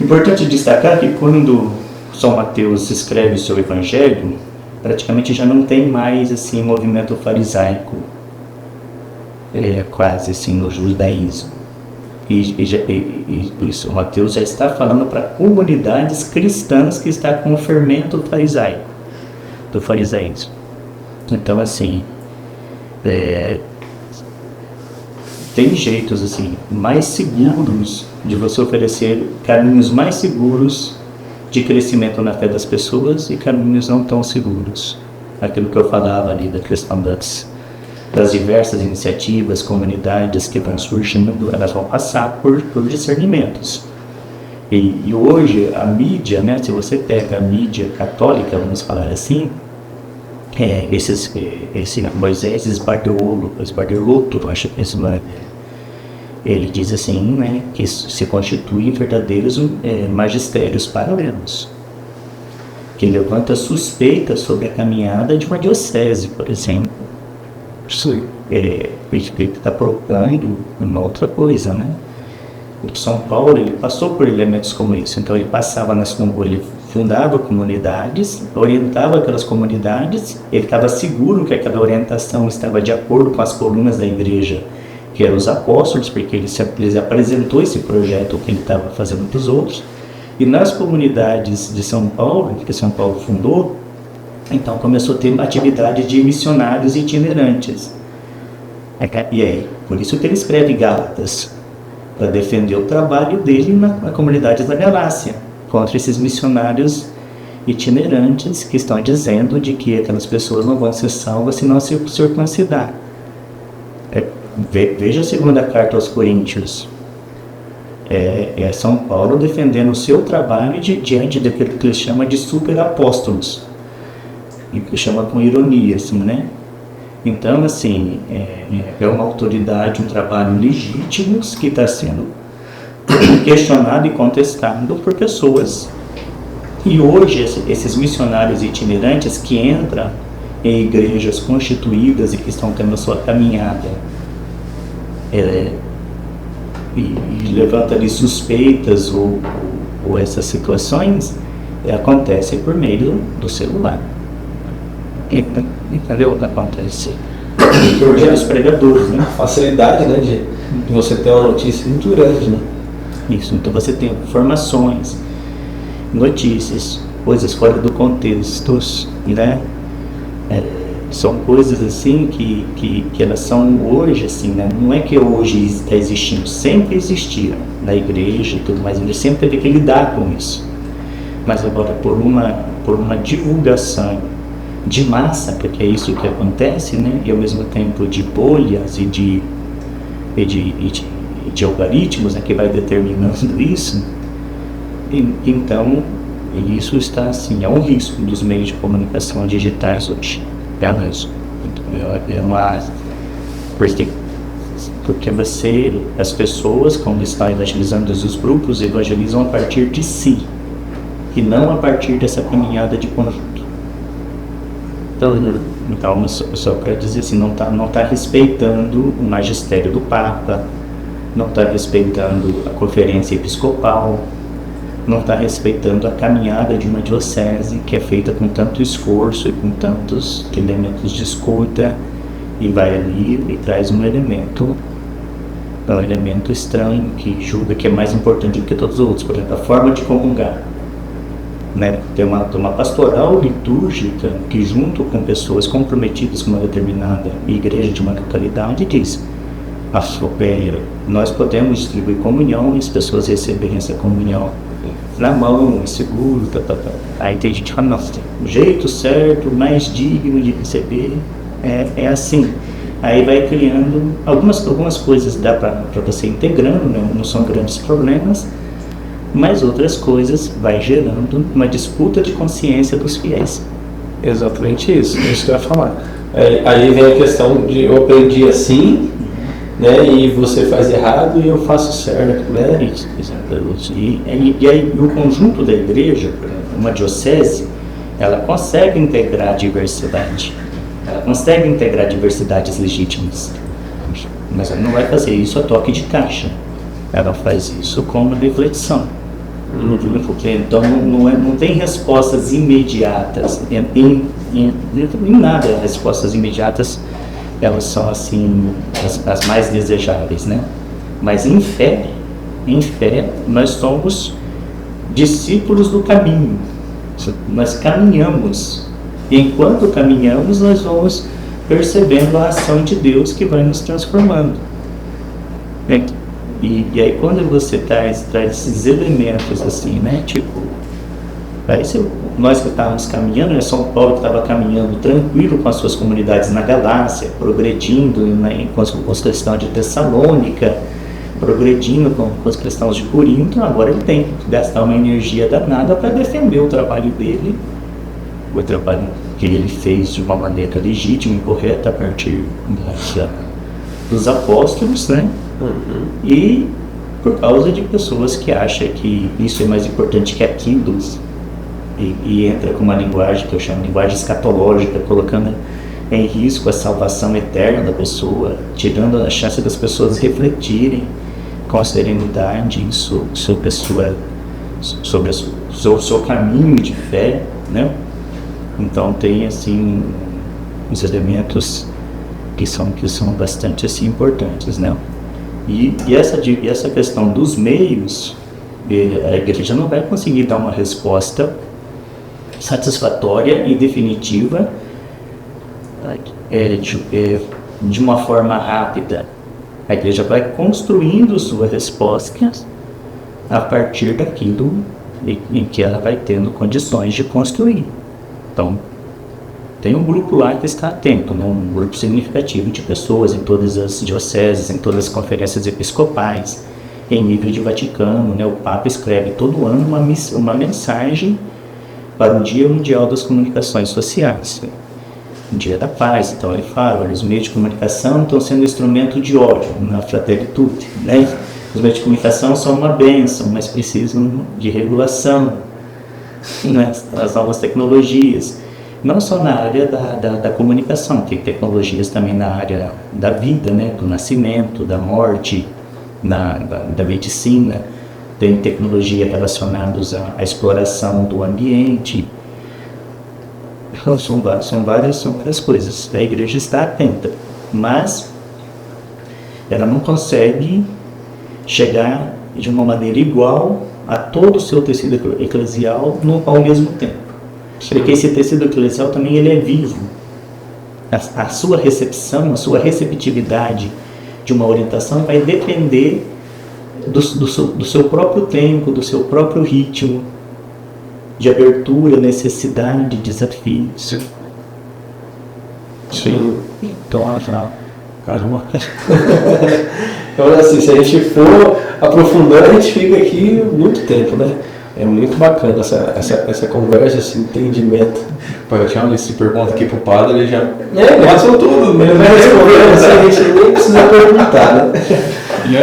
Importante destacar que quando São Mateus escreve sobre o Evangelho, praticamente já não tem mais assim movimento farisaico, quase assim no judaísmo. E por isso, Mateus já está falando para comunidades cristãs que está com o fermento farisaico, do farisaísmo. Então, assim, tem jeitos assim mais seguros de você oferecer caminhos mais seguros de crescimento na fé das pessoas e caminhos não tão seguros. Aquilo que eu falava ali da questão das diversas iniciativas, comunidades que vão surgindo, elas vão passar por discernimentos. E hoje a mídia, né, se você pega a mídia católica, vamos falar assim, esse Moisés Esbardeloto, acho que esse nome, ele diz assim, né, que se constituem verdadeiros magistérios paralelos, que levanta suspeitas sobre a caminhada de uma diocese, por exemplo. Ele está procurando uma outra coisa, né? O São Paulo, ele passou por elementos como isso. Então ele ele fundava comunidades, orientava aquelas comunidades, ele estava seguro que aquela orientação estava de acordo com as colunas da igreja, que eram os apóstolos, porque ele apresentou esse projeto que ele estava fazendo para os outros. E nas comunidades de São Paulo, que São Paulo fundou, então começou a ter uma atividade de missionários itinerantes. E aí, por isso que ele escreve Gálatas, para defender o trabalho dele na comunidade da Galácia, contra esses missionários itinerantes que estão dizendo de que aquelas pessoas não vão ser salvas se não se circuncidar. Veja a segunda carta aos Coríntios. É São Paulo defendendo o seu trabalho diante daquilo que ele chama de superapóstolos. E que chama com ironia, assim, né? Então, assim, é uma autoridade, um trabalho legítimo que está sendo questionado e contestado por pessoas. E hoje, esses missionários itinerantes que entram em igrejas constituídas e que estão tendo a sua caminhada e levanta ali suspeitas ou essas situações, acontecem por meio do celular. Entendeu o que acontece? Hoje os pregadores, né? A facilidade, né, de você ter uma notícia muito grande, né? Isso, então você tem informações, notícias, coisas fora do contexto, né? São coisas assim que elas são hoje, assim, né? Não é que hoje está existindo, sempre existiram na igreja e tudo mais, ele sempre teve que lidar com isso. Mas agora por uma divulgação de massa, porque é isso que acontece, né? E ao mesmo tempo de bolhas e de algoritmos, né, que vai determinando isso, então isso está assim, é um risco dos meios de comunicação digitais hoje. Porque as pessoas, quando estão evangelizando, os grupos evangelizam a partir de si e não a partir dessa caminhada de conjunto. Então só quero dizer assim, não tá respeitando o magistério do Papa, não está respeitando a conferência episcopal, não está respeitando a caminhada de uma diocese que é feita com tanto esforço e com tantos elementos de escuta, e vai ali e traz um elemento estranho que julga que é mais importante do que todos os outros. Por exemplo, a forma de comungar, né? Tem uma pastoral litúrgica que, junto com pessoas comprometidas com uma determinada igreja de uma localidade, diz: nós podemos distribuir comunhão e as pessoas receberem essa comunhão na mão, é seguro, Aí tem gente que fala: não, o jeito certo, mais digno de receber é assim. Aí vai criando algumas coisas, dá para você integrando, né? Não são grandes problemas, mas outras coisas vai gerando uma disputa de consciência dos fiéis. Exatamente isso que eu ia falar. Aí vem a questão de eu aprendi assim, né, e você faz errado e eu faço certo, né? Isso, exatamente. E aí o conjunto da igreja, uma diocese, ela consegue integrar a diversidade. Ela consegue integrar diversidades legítimas. Mas ela não vai fazer isso a toque de caixa. Ela faz isso como reflexão. Então não tem respostas imediatas em nada. Respostas imediatas, elas são assim as mais desejáveis, né? Mas em fé nós somos discípulos do caminho. Nós caminhamos. E enquanto caminhamos, nós vamos percebendo a ação de Deus que vai nos transformando. E aí quando você traz esses elementos assim, né? Tipo, nós que estávamos caminhando, né? São Paulo que estava caminhando tranquilo com as suas comunidades na Galácia, progredindo, né? com os cristãos de Tessalônica, progredindo com os cristãos de Corinto. Agora ele tem que gastar uma energia danada para defender o trabalho dele, o trabalho que ele fez de uma maneira legítima e correta a partir dos apóstolos, né? E por causa de pessoas que acham que isso é mais importante que aquilo, e entra com uma linguagem que eu chamo de linguagem escatológica, colocando em risco a salvação eterna da pessoa, tirando a chance das pessoas refletirem com serenidade sobre o seu caminho de fé, né? Então tem assim os elementos que são bastante assim importantes, né? E essa questão dos meios, a igreja não vai conseguir dar uma resposta satisfatória e definitiva de uma forma rápida. A igreja vai construindo suas respostas a partir daquilo em que ela vai tendo condições de construir. Então, tem um grupo lá que está atento, né? Um grupo significativo de pessoas em todas as dioceses, em todas as conferências episcopais, em nível de Vaticano, né? O Papa escreve todo ano uma mensagem para o Dia Mundial das Comunicações Sociais, o Dia da Paz. Então ele fala: olha, os meios de comunicação estão sendo instrumento de ódio na Fratelli Tutti, né? Os meios de comunicação são uma bênção, mas precisam de regulação, né? As novas tecnologias, não só na área da comunicação, tem tecnologias também na área da vida, né? Do nascimento, da morte, da medicina. Tem tecnologia relacionadas à exploração do ambiente. Então, são várias coisas. A igreja está atenta, mas ela não consegue chegar de uma maneira igual a todo o seu tecido eclesial ao mesmo tempo. Porque esse tecido eclesial também ele é vivo. A sua recepção, a sua receptividade de uma orientação vai depender do seu próprio tempo, do seu próprio ritmo de abertura, necessidade, desafios. Sim. Então, afinal, Então, assim, se a gente for aprofundando, a gente fica aqui muito tempo, né? É muito bacana essa conversa, esse entendimento. Pai, eu tinha uma lista de perguntas aqui pro padre, ele já... Passou tudo, mas vai responder, assim, a gente nem precisa perguntar, né?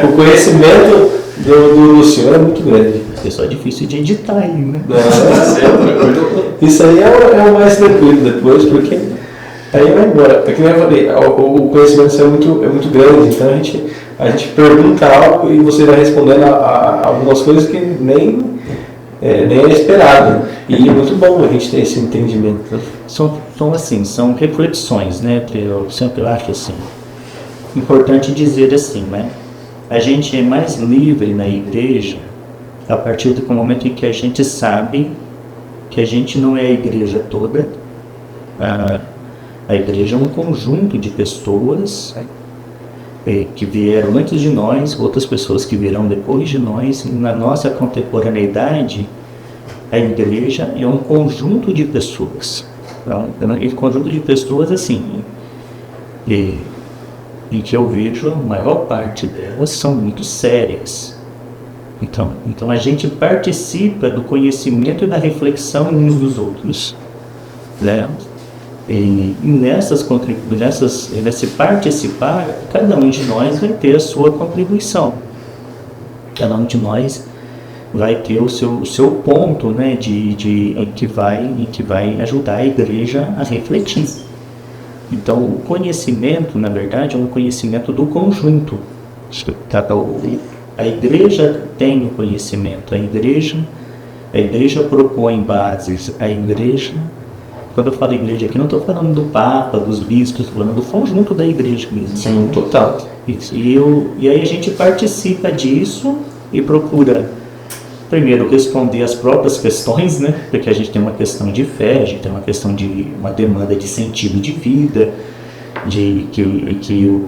O conhecimento do senhor é muito grande. é só difícil de editar aí, né? Isso aí é o mais tranquilo depois, porque aí vai embora. Porque, como eu falei, o conhecimento seu é muito grande, então a gente pergunta algo e você vai respondendo a algumas coisas que nem é esperado. E é muito bom a gente ter esse entendimento. São reflexões, né? Eu sempre acho assim, importante dizer assim, né? A gente é mais livre na igreja a partir do momento em que a gente sabe que a gente não é a igreja toda. A igreja é um conjunto de pessoas que vieram antes de nós, outras pessoas que virão depois de nós. Na nossa contemporaneidade, a igreja é um conjunto de pessoas. Um conjunto de pessoas assim, em que eu vejo a maior parte delas são muito sérias. Então a gente participa do conhecimento e da reflexão uns dos outros, né? E nesse participar, cada um de nós vai ter a sua contribuição. Cada um de nós vai ter o seu ponto, né, em que vai ajudar a igreja a refletir. Então, o conhecimento, na verdade, é um conhecimento do conjunto. A igreja tem o conhecimento, a igreja propõe bases, a igreja... Quando eu falo igreja aqui, não estou falando do Papa, dos bispos, estou falando do conjunto da igreja mesmo. Sim, total. Isso. E aí a gente participa disso e procura, primeiro, responder as próprias questões, né? Porque a gente tem uma questão de fé, a gente tem uma questão de uma demanda de sentido de vida, de que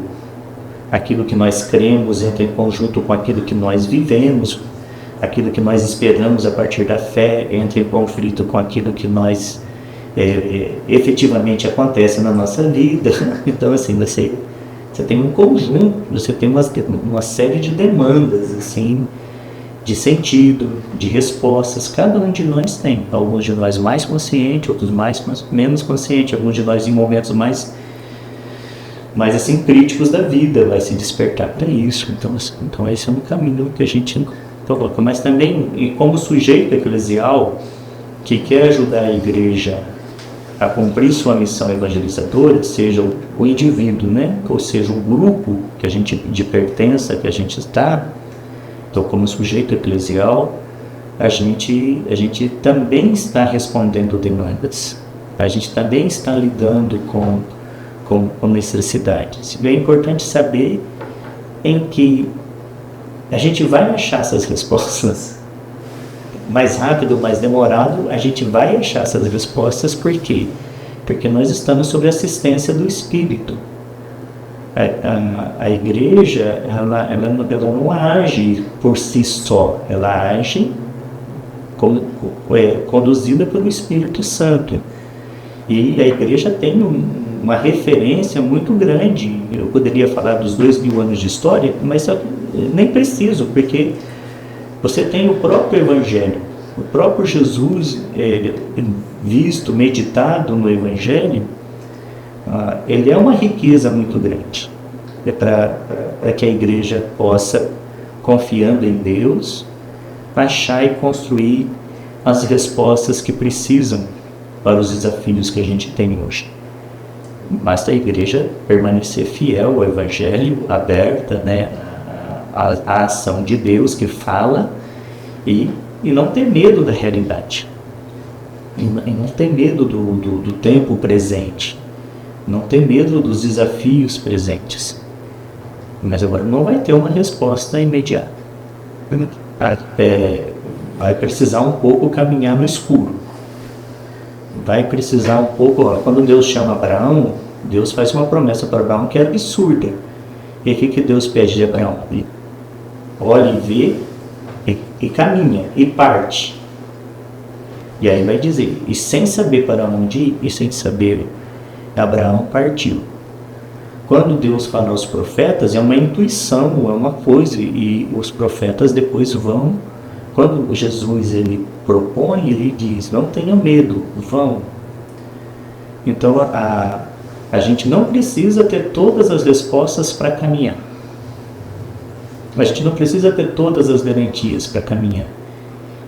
aquilo que nós cremos entra em conjunto com aquilo que nós vivemos, aquilo que nós esperamos a partir da fé entra em conflito com aquilo que nós efetivamente acontece na nossa vida. Então, assim, você tem um conjunto, você tem uma série de demandas, assim, de sentido, de respostas. Cada um de nós tem. Alguns de nós mais conscientes, outros menos conscientes, alguns de nós em momentos mais assim, críticos da vida, vai se despertar para isso. Então esse é um caminho que a gente coloca. Mas também, e como sujeito eclesial que quer ajudar a igreja a cumprir sua missão evangelizadora, seja o indivíduo, né? Ou seja, o grupo que a gente de pertença, que a gente está, então como sujeito eclesial, a gente também está respondendo demandas, a gente também está lidando com necessidades. E é importante saber em que a gente vai achar essas respostas. Mais rápido, mais demorado, a gente vai achar essas respostas. Por quê? Porque nós estamos sob a assistência do Espírito. A igreja, ela não age por si só, ela age conduzida pelo Espírito Santo. E a igreja tem uma referência muito grande. Eu poderia falar dos 2000 anos de história, mas eu nem preciso, porque você tem o próprio Evangelho, o próprio Jesus visto, meditado no Evangelho. Ele é uma riqueza muito grande para que a igreja possa, confiando em Deus, achar e construir as respostas que precisam para os desafios que a gente tem hoje. Basta a igreja permanecer fiel ao Evangelho, aberta, né, à ação de Deus que fala, e não ter medo da realidade, e não ter medo do tempo presente, não ter medo dos desafios presentes. Mas agora não vai ter uma resposta imediata. vai precisar um pouco caminhar no escuro. Vai precisar um pouco... Quando Deus chama Abraão, Deus faz uma promessa para Abraão que é absurda. E o que Deus pede de Abraão? Olha e vê, e caminha, e parte. E aí vai dizer, e sem saber para onde ir, e sem saber, Abraão partiu. Quando Deus fala aos profetas, é uma intuição, é uma coisa, e os profetas depois vão, quando Jesus ele propõe, ele diz, não tenha medo, vão. Então a gente não precisa ter todas as respostas para caminhar. A gente não precisa ter todas as garantias para caminhar.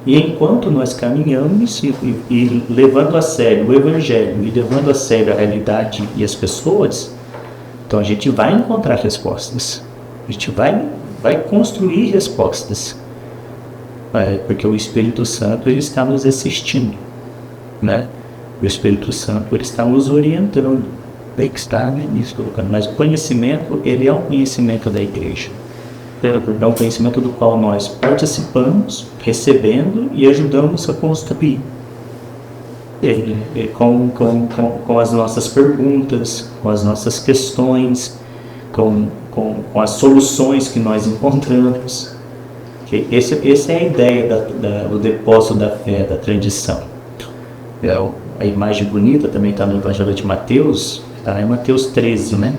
E enquanto nós caminhamos e levando a sério o Evangelho e levando a sério a realidade e as pessoas, então a gente vai encontrar respostas. A gente vai construir respostas. Porque o Espírito Santo ele está nos assistindo, né? O Espírito Santo ele está nos orientando. Tem que estar nisso colocando. Mas o conhecimento, ele é um conhecimento da igreja. É um conhecimento do qual nós participamos, recebendo e ajudamos a construir. Com as nossas perguntas, com as nossas questões, com as soluções que nós encontramos. Essa é a ideia do depósito da fé, da tradição. A imagem bonita também está no Evangelho de Mateus, está em Mateus 13, né?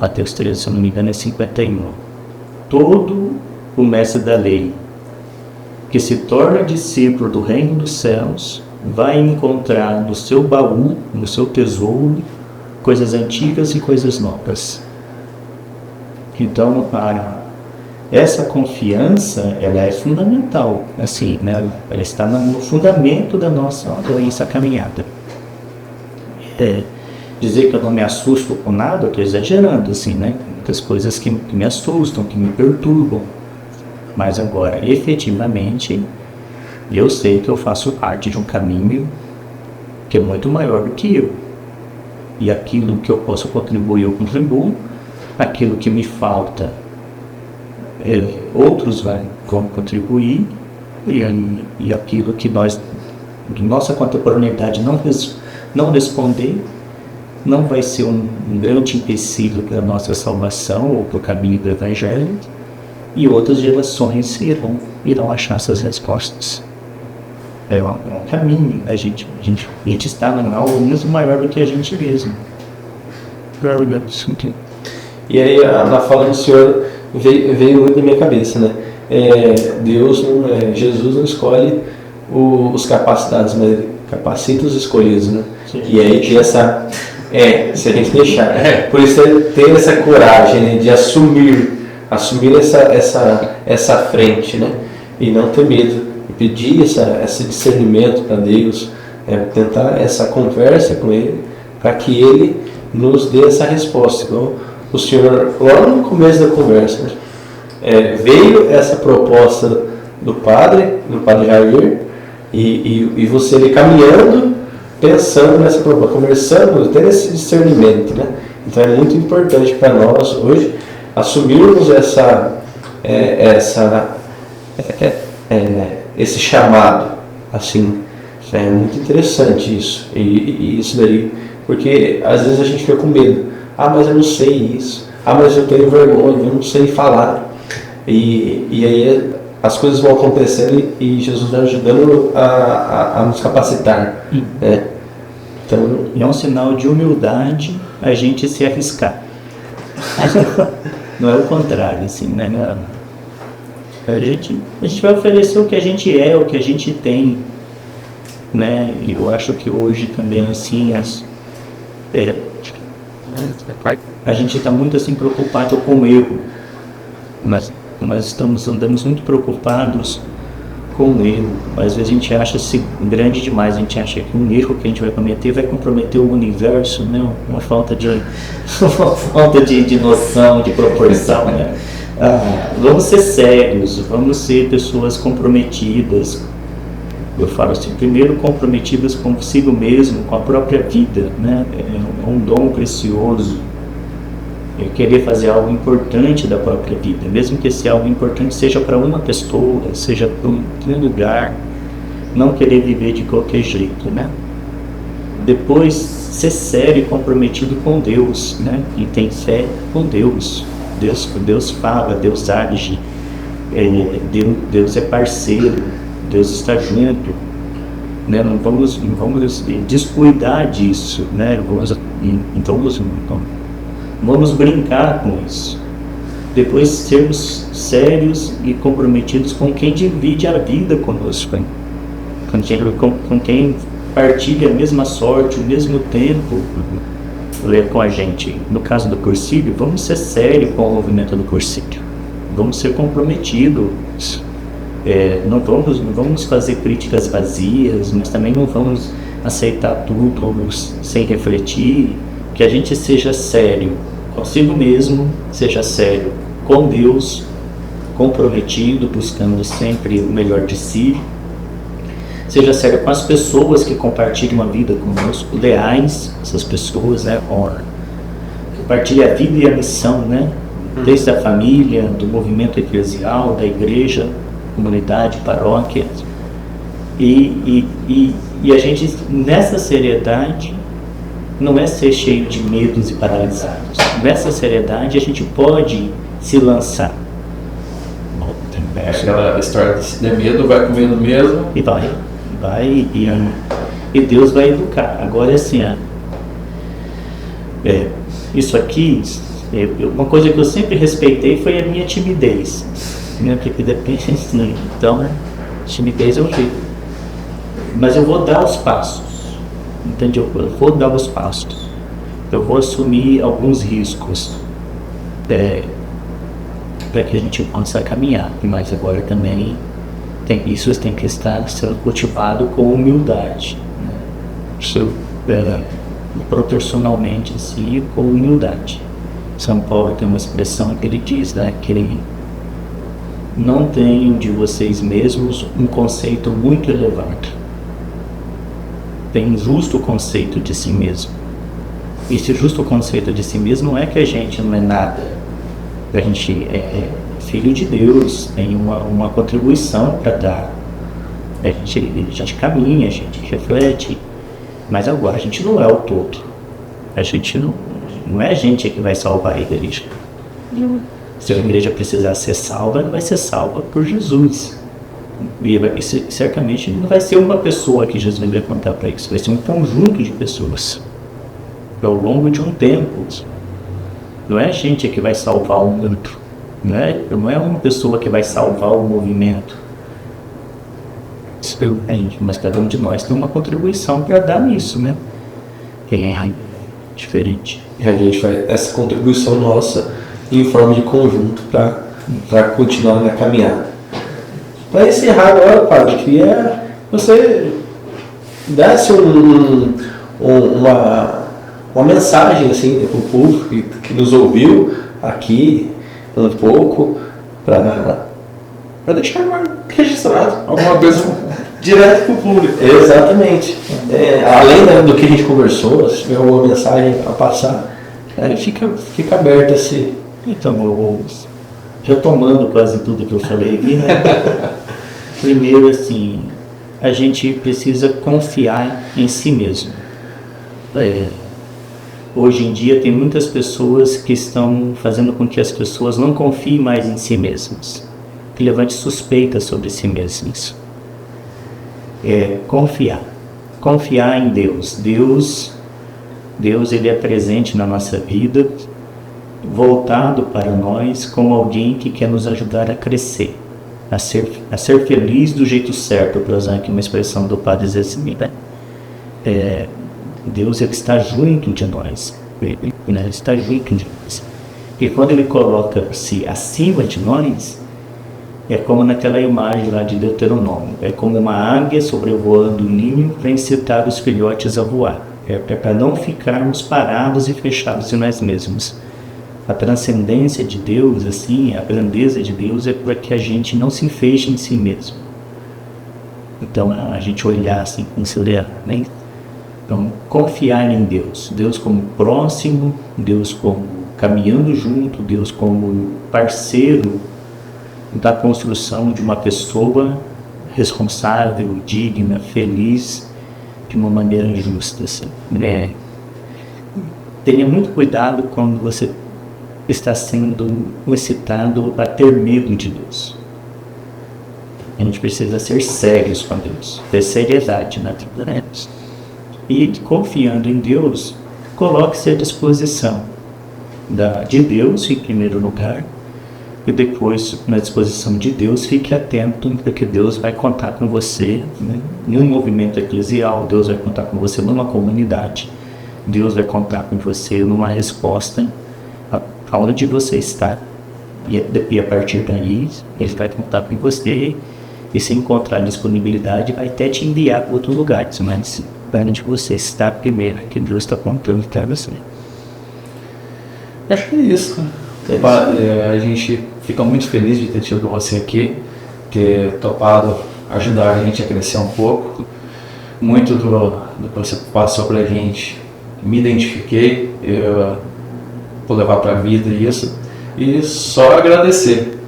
Mateus 13, se eu não me engano, é 51. Todo o mestre da lei que se torna discípulo do reino dos céus vai encontrar no seu baú, no seu tesouro, coisas antigas e coisas novas. Então, essa confiança, ela é fundamental, assim, né? Ela está no fundamento da nossa caminhada. Dizer que eu não me assusto com nada, eu estou exagerando, assim, né? Muitas coisas que me assustam, que me perturbam. Mas agora, efetivamente, eu sei que eu faço parte de um caminho que é muito maior do que eu. E aquilo que eu posso contribuir, eu contribuo. Aquilo que me falta, outros vão contribuir. E aquilo que nós, de nossa contemporaneidade, não responder, não vai ser um grande empecilho para a nossa salvação ou para o caminho do Evangelho, e outras gerações irão achar essas respostas. É um caminho, a gente está em algo muito maior do que a gente mesmo. E aí, na fala do Senhor, veio muito na minha cabeça, né? Jesus não escolhe os capacitados, mas ele capacita os escolhidos, né? E aí tem essa... se a gente deixar. Por isso ter essa coragem, né, de assumir essa frente, né? E não ter medo. E pedir esse discernimento para Deus, tentar essa conversa com Ele, para que Ele nos dê essa resposta. Então, o Senhor, logo no começo da conversa, né, veio essa proposta do Padre Jair, e você ali caminhando, pensando nessa proposta, conversando, tendo esse discernimento, né? Então é muito importante para nós hoje assumirmos esse chamado, assim, é muito interessante isso, e isso daí, porque às vezes a gente fica com medo, mas eu não sei isso, mas eu tenho vergonha, eu não sei falar, e aí as coisas vão acontecendo e Jesus vai ajudando a nos capacitar. Então, é um sinal de humildade a gente se arriscar. Não é o contrário, assim, né? A gente vai oferecer o que a gente é, o que a gente tem, né? E eu acho que hoje também, assim, a gente está muito assim preocupado com o erro, mas nós andamos muito preocupados com o erro. Às vezes a gente acha grande demais, a gente acha que um erro que a gente vai cometer vai comprometer o universo, né? Uma falta de noção, de proporção, né? Vamos ser sérios, vamos ser pessoas comprometidas. Eu falo assim, primeiro comprometidas consigo mesmo, com a própria vida, né? É um dom precioso. querer fazer algo importante da própria vida, mesmo que esse algo importante seja para uma pessoa, seja para um lugar, não querer viver de qualquer jeito, né? Depois, ser sério e comprometido com Deus, né? E tem fé com Deus. Deus fala, Deus age, Deus é parceiro, Deus está junto, né? Não vamos descuidar disso, né? Então, vamos brincar com isso. Depois, sermos sérios e comprometidos com quem divide a vida conosco, hein? Com quem partilha a mesma sorte, o mesmo tempo com a gente. No caso do Cursílio, vamos ser sérios com o movimento do Cursílio. Vamos ser comprometidos. Não vamos fazer críticas vazias, mas também não vamos aceitar tudo sem refletir. Que a gente seja sério consigo mesmo, seja sério com Deus, comprometido, buscando sempre o melhor de si. Seja sério com as pessoas que compartilham a vida conosco, leais, essas pessoas, né? Compartilha a vida e a missão, né? Desde a família, do movimento eclesial, da igreja, comunidade, paróquia. E a gente, nessa seriedade, não é ser cheio de medos e paralisados. Nessa seriedade, a gente pode se lançar. Aquela história de medo, vai comendo mesmo. E Deus vai educar. Agora, assim, isso aqui, uma coisa que eu sempre respeitei foi a minha timidez, né? Porque depende, né? Então, timidez é um jeito. Mas eu vou dar os passos, entende? Eu vou dar os passos. Eu vou assumir alguns riscos para que a gente possa caminhar. Mas agora também isso tem que estar sendo cultivado com humildade, né? Isso, proporcionalmente assim, com humildade. São Paulo tem uma expressão que ele diz, né, que ele não tenham de vocês mesmos um conceito muito elevado. Tem um justo conceito de si mesmo. Esse justo conceito de si mesmo não é que a gente não é nada. A gente é filho de Deus, tem uma contribuição para dar. A gente caminha, a gente reflete, mas agora a gente não é o todo. A gente não é a gente que vai salvar a igreja. Se a igreja precisar ser salva, ela vai ser salva por Jesus. E certamente não vai ser uma pessoa que Jesus vai levantar para isso, vai ser um conjunto de pessoas ao longo de um tempo. Não é a gente que vai salvar o mundo, não é uma pessoa que vai salvar o movimento. Mas cada um de nós tem uma contribuição para dar nisso, né? É diferente. E a gente vai, essa contribuição nossa, em forma de conjunto, para continuar na caminhada. Para encerrar agora, padre, eu queria que você desse uma mensagem assim, para o público que nos ouviu aqui um pouco, para deixar registrado alguma coisa direto para o público. Exatamente. Além do que a gente conversou, se tiver uma mensagem a passar, fica aberto assim. Então, retomando quase tudo que eu falei aqui, né? Primeiro, assim, a gente precisa confiar em si mesmo. Hoje em dia tem muitas pessoas que estão fazendo com que as pessoas não confiem mais em si mesmas, que levante suspeitas sobre si mesmas. Confiar em Deus. Deus, ele é presente na nossa vida, voltado para nós como alguém que quer nos ajudar a crescer, a ser feliz do jeito certo, para usar aqui uma expressão do padre Zé Smith. Deus, ele está junto de nós, ele está junto de nós. E quando ele coloca-se acima de nós, é como naquela imagem lá de Deuteronômio, é como uma águia sobrevoando o ninho para incitar os filhotes a voar. É para não ficarmos parados e fechados em nós mesmos. A transcendência de Deus, assim, a grandeza de Deus é para que a gente não se feche em si mesmo. Então, a gente olhar assim, considerar, né? Então, confiar em Deus. Deus como próximo, Deus como caminhando junto, Deus como parceiro da construção de uma pessoa responsável, digna, feliz, de uma maneira justa. Assim, né? Tenha muito cuidado quando você está sendo incitado a ter medo de Deus. A gente precisa ser sérios com Deus, ter seriedade na vida, né? E confiando em Deus, coloque-se à disposição de Deus em primeiro lugar, e depois, na disposição de Deus, fique atento, porque Deus vai contar com você, né? Em um movimento eclesial, Deus vai contar com você numa comunidade, Deus vai contar com você numa resposta aonde você está. E a partir daí, Ele vai contar com você, e se encontrar disponibilidade, vai até te enviar para outros lugares, mas onde você está primeiro, que Deus está contando para você. Acho que é isso. A gente fica muito feliz de ter tido você aqui, ter topado ajudar a gente a crescer um pouco. Muito do que você passou pra gente, me identifiquei, eu vou levar pra vida isso, e só agradecer.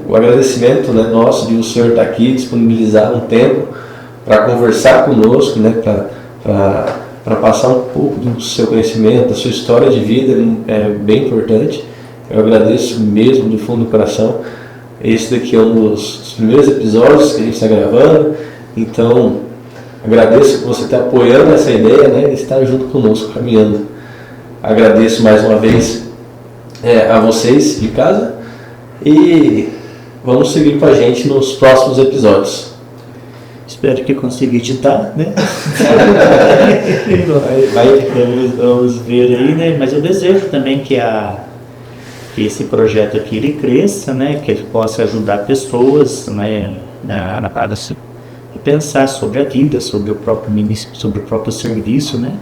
O agradecimento, né, nosso de o senhor estar aqui, disponibilizar um tempo para conversar conosco, né, para passar um pouco do seu conhecimento, da sua história de vida, é bem importante. Eu agradeço mesmo do fundo do coração. Esse daqui é um dos primeiros episódios que a gente está gravando, então agradeço que você está apoiando essa ideia, né, e estar junto conosco, caminhando. Agradeço mais uma vez a vocês de casa e vamos seguir com a gente nos próximos episódios. Espero que consiga editar, né? Vamos ver aí, né? Mas eu desejo também que esse projeto aqui ele cresça, né? Que ele possa ajudar pessoas, né? A pensar sobre a vida, sobre o próprio ministério, sobre o próprio serviço, né?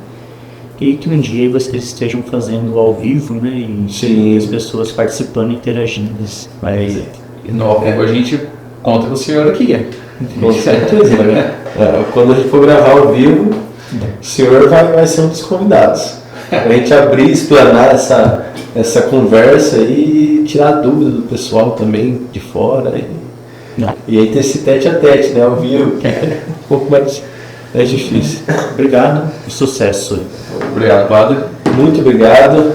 E que um dia vocês estejam fazendo ao vivo, né? E as pessoas participando e interagindo. Mas A gente conta com o senhor aqui. Com certeza, né? Quando a gente for gravar ao vivo, o senhor vai ser um dos convidados. A gente abrir, explanar essa conversa e tirar a dúvida do pessoal também de fora. E aí ter esse tete a tete, né? Ao vivo, que é um pouco mais difícil. Obrigado e sucesso. Obrigado, padre. Muito obrigado.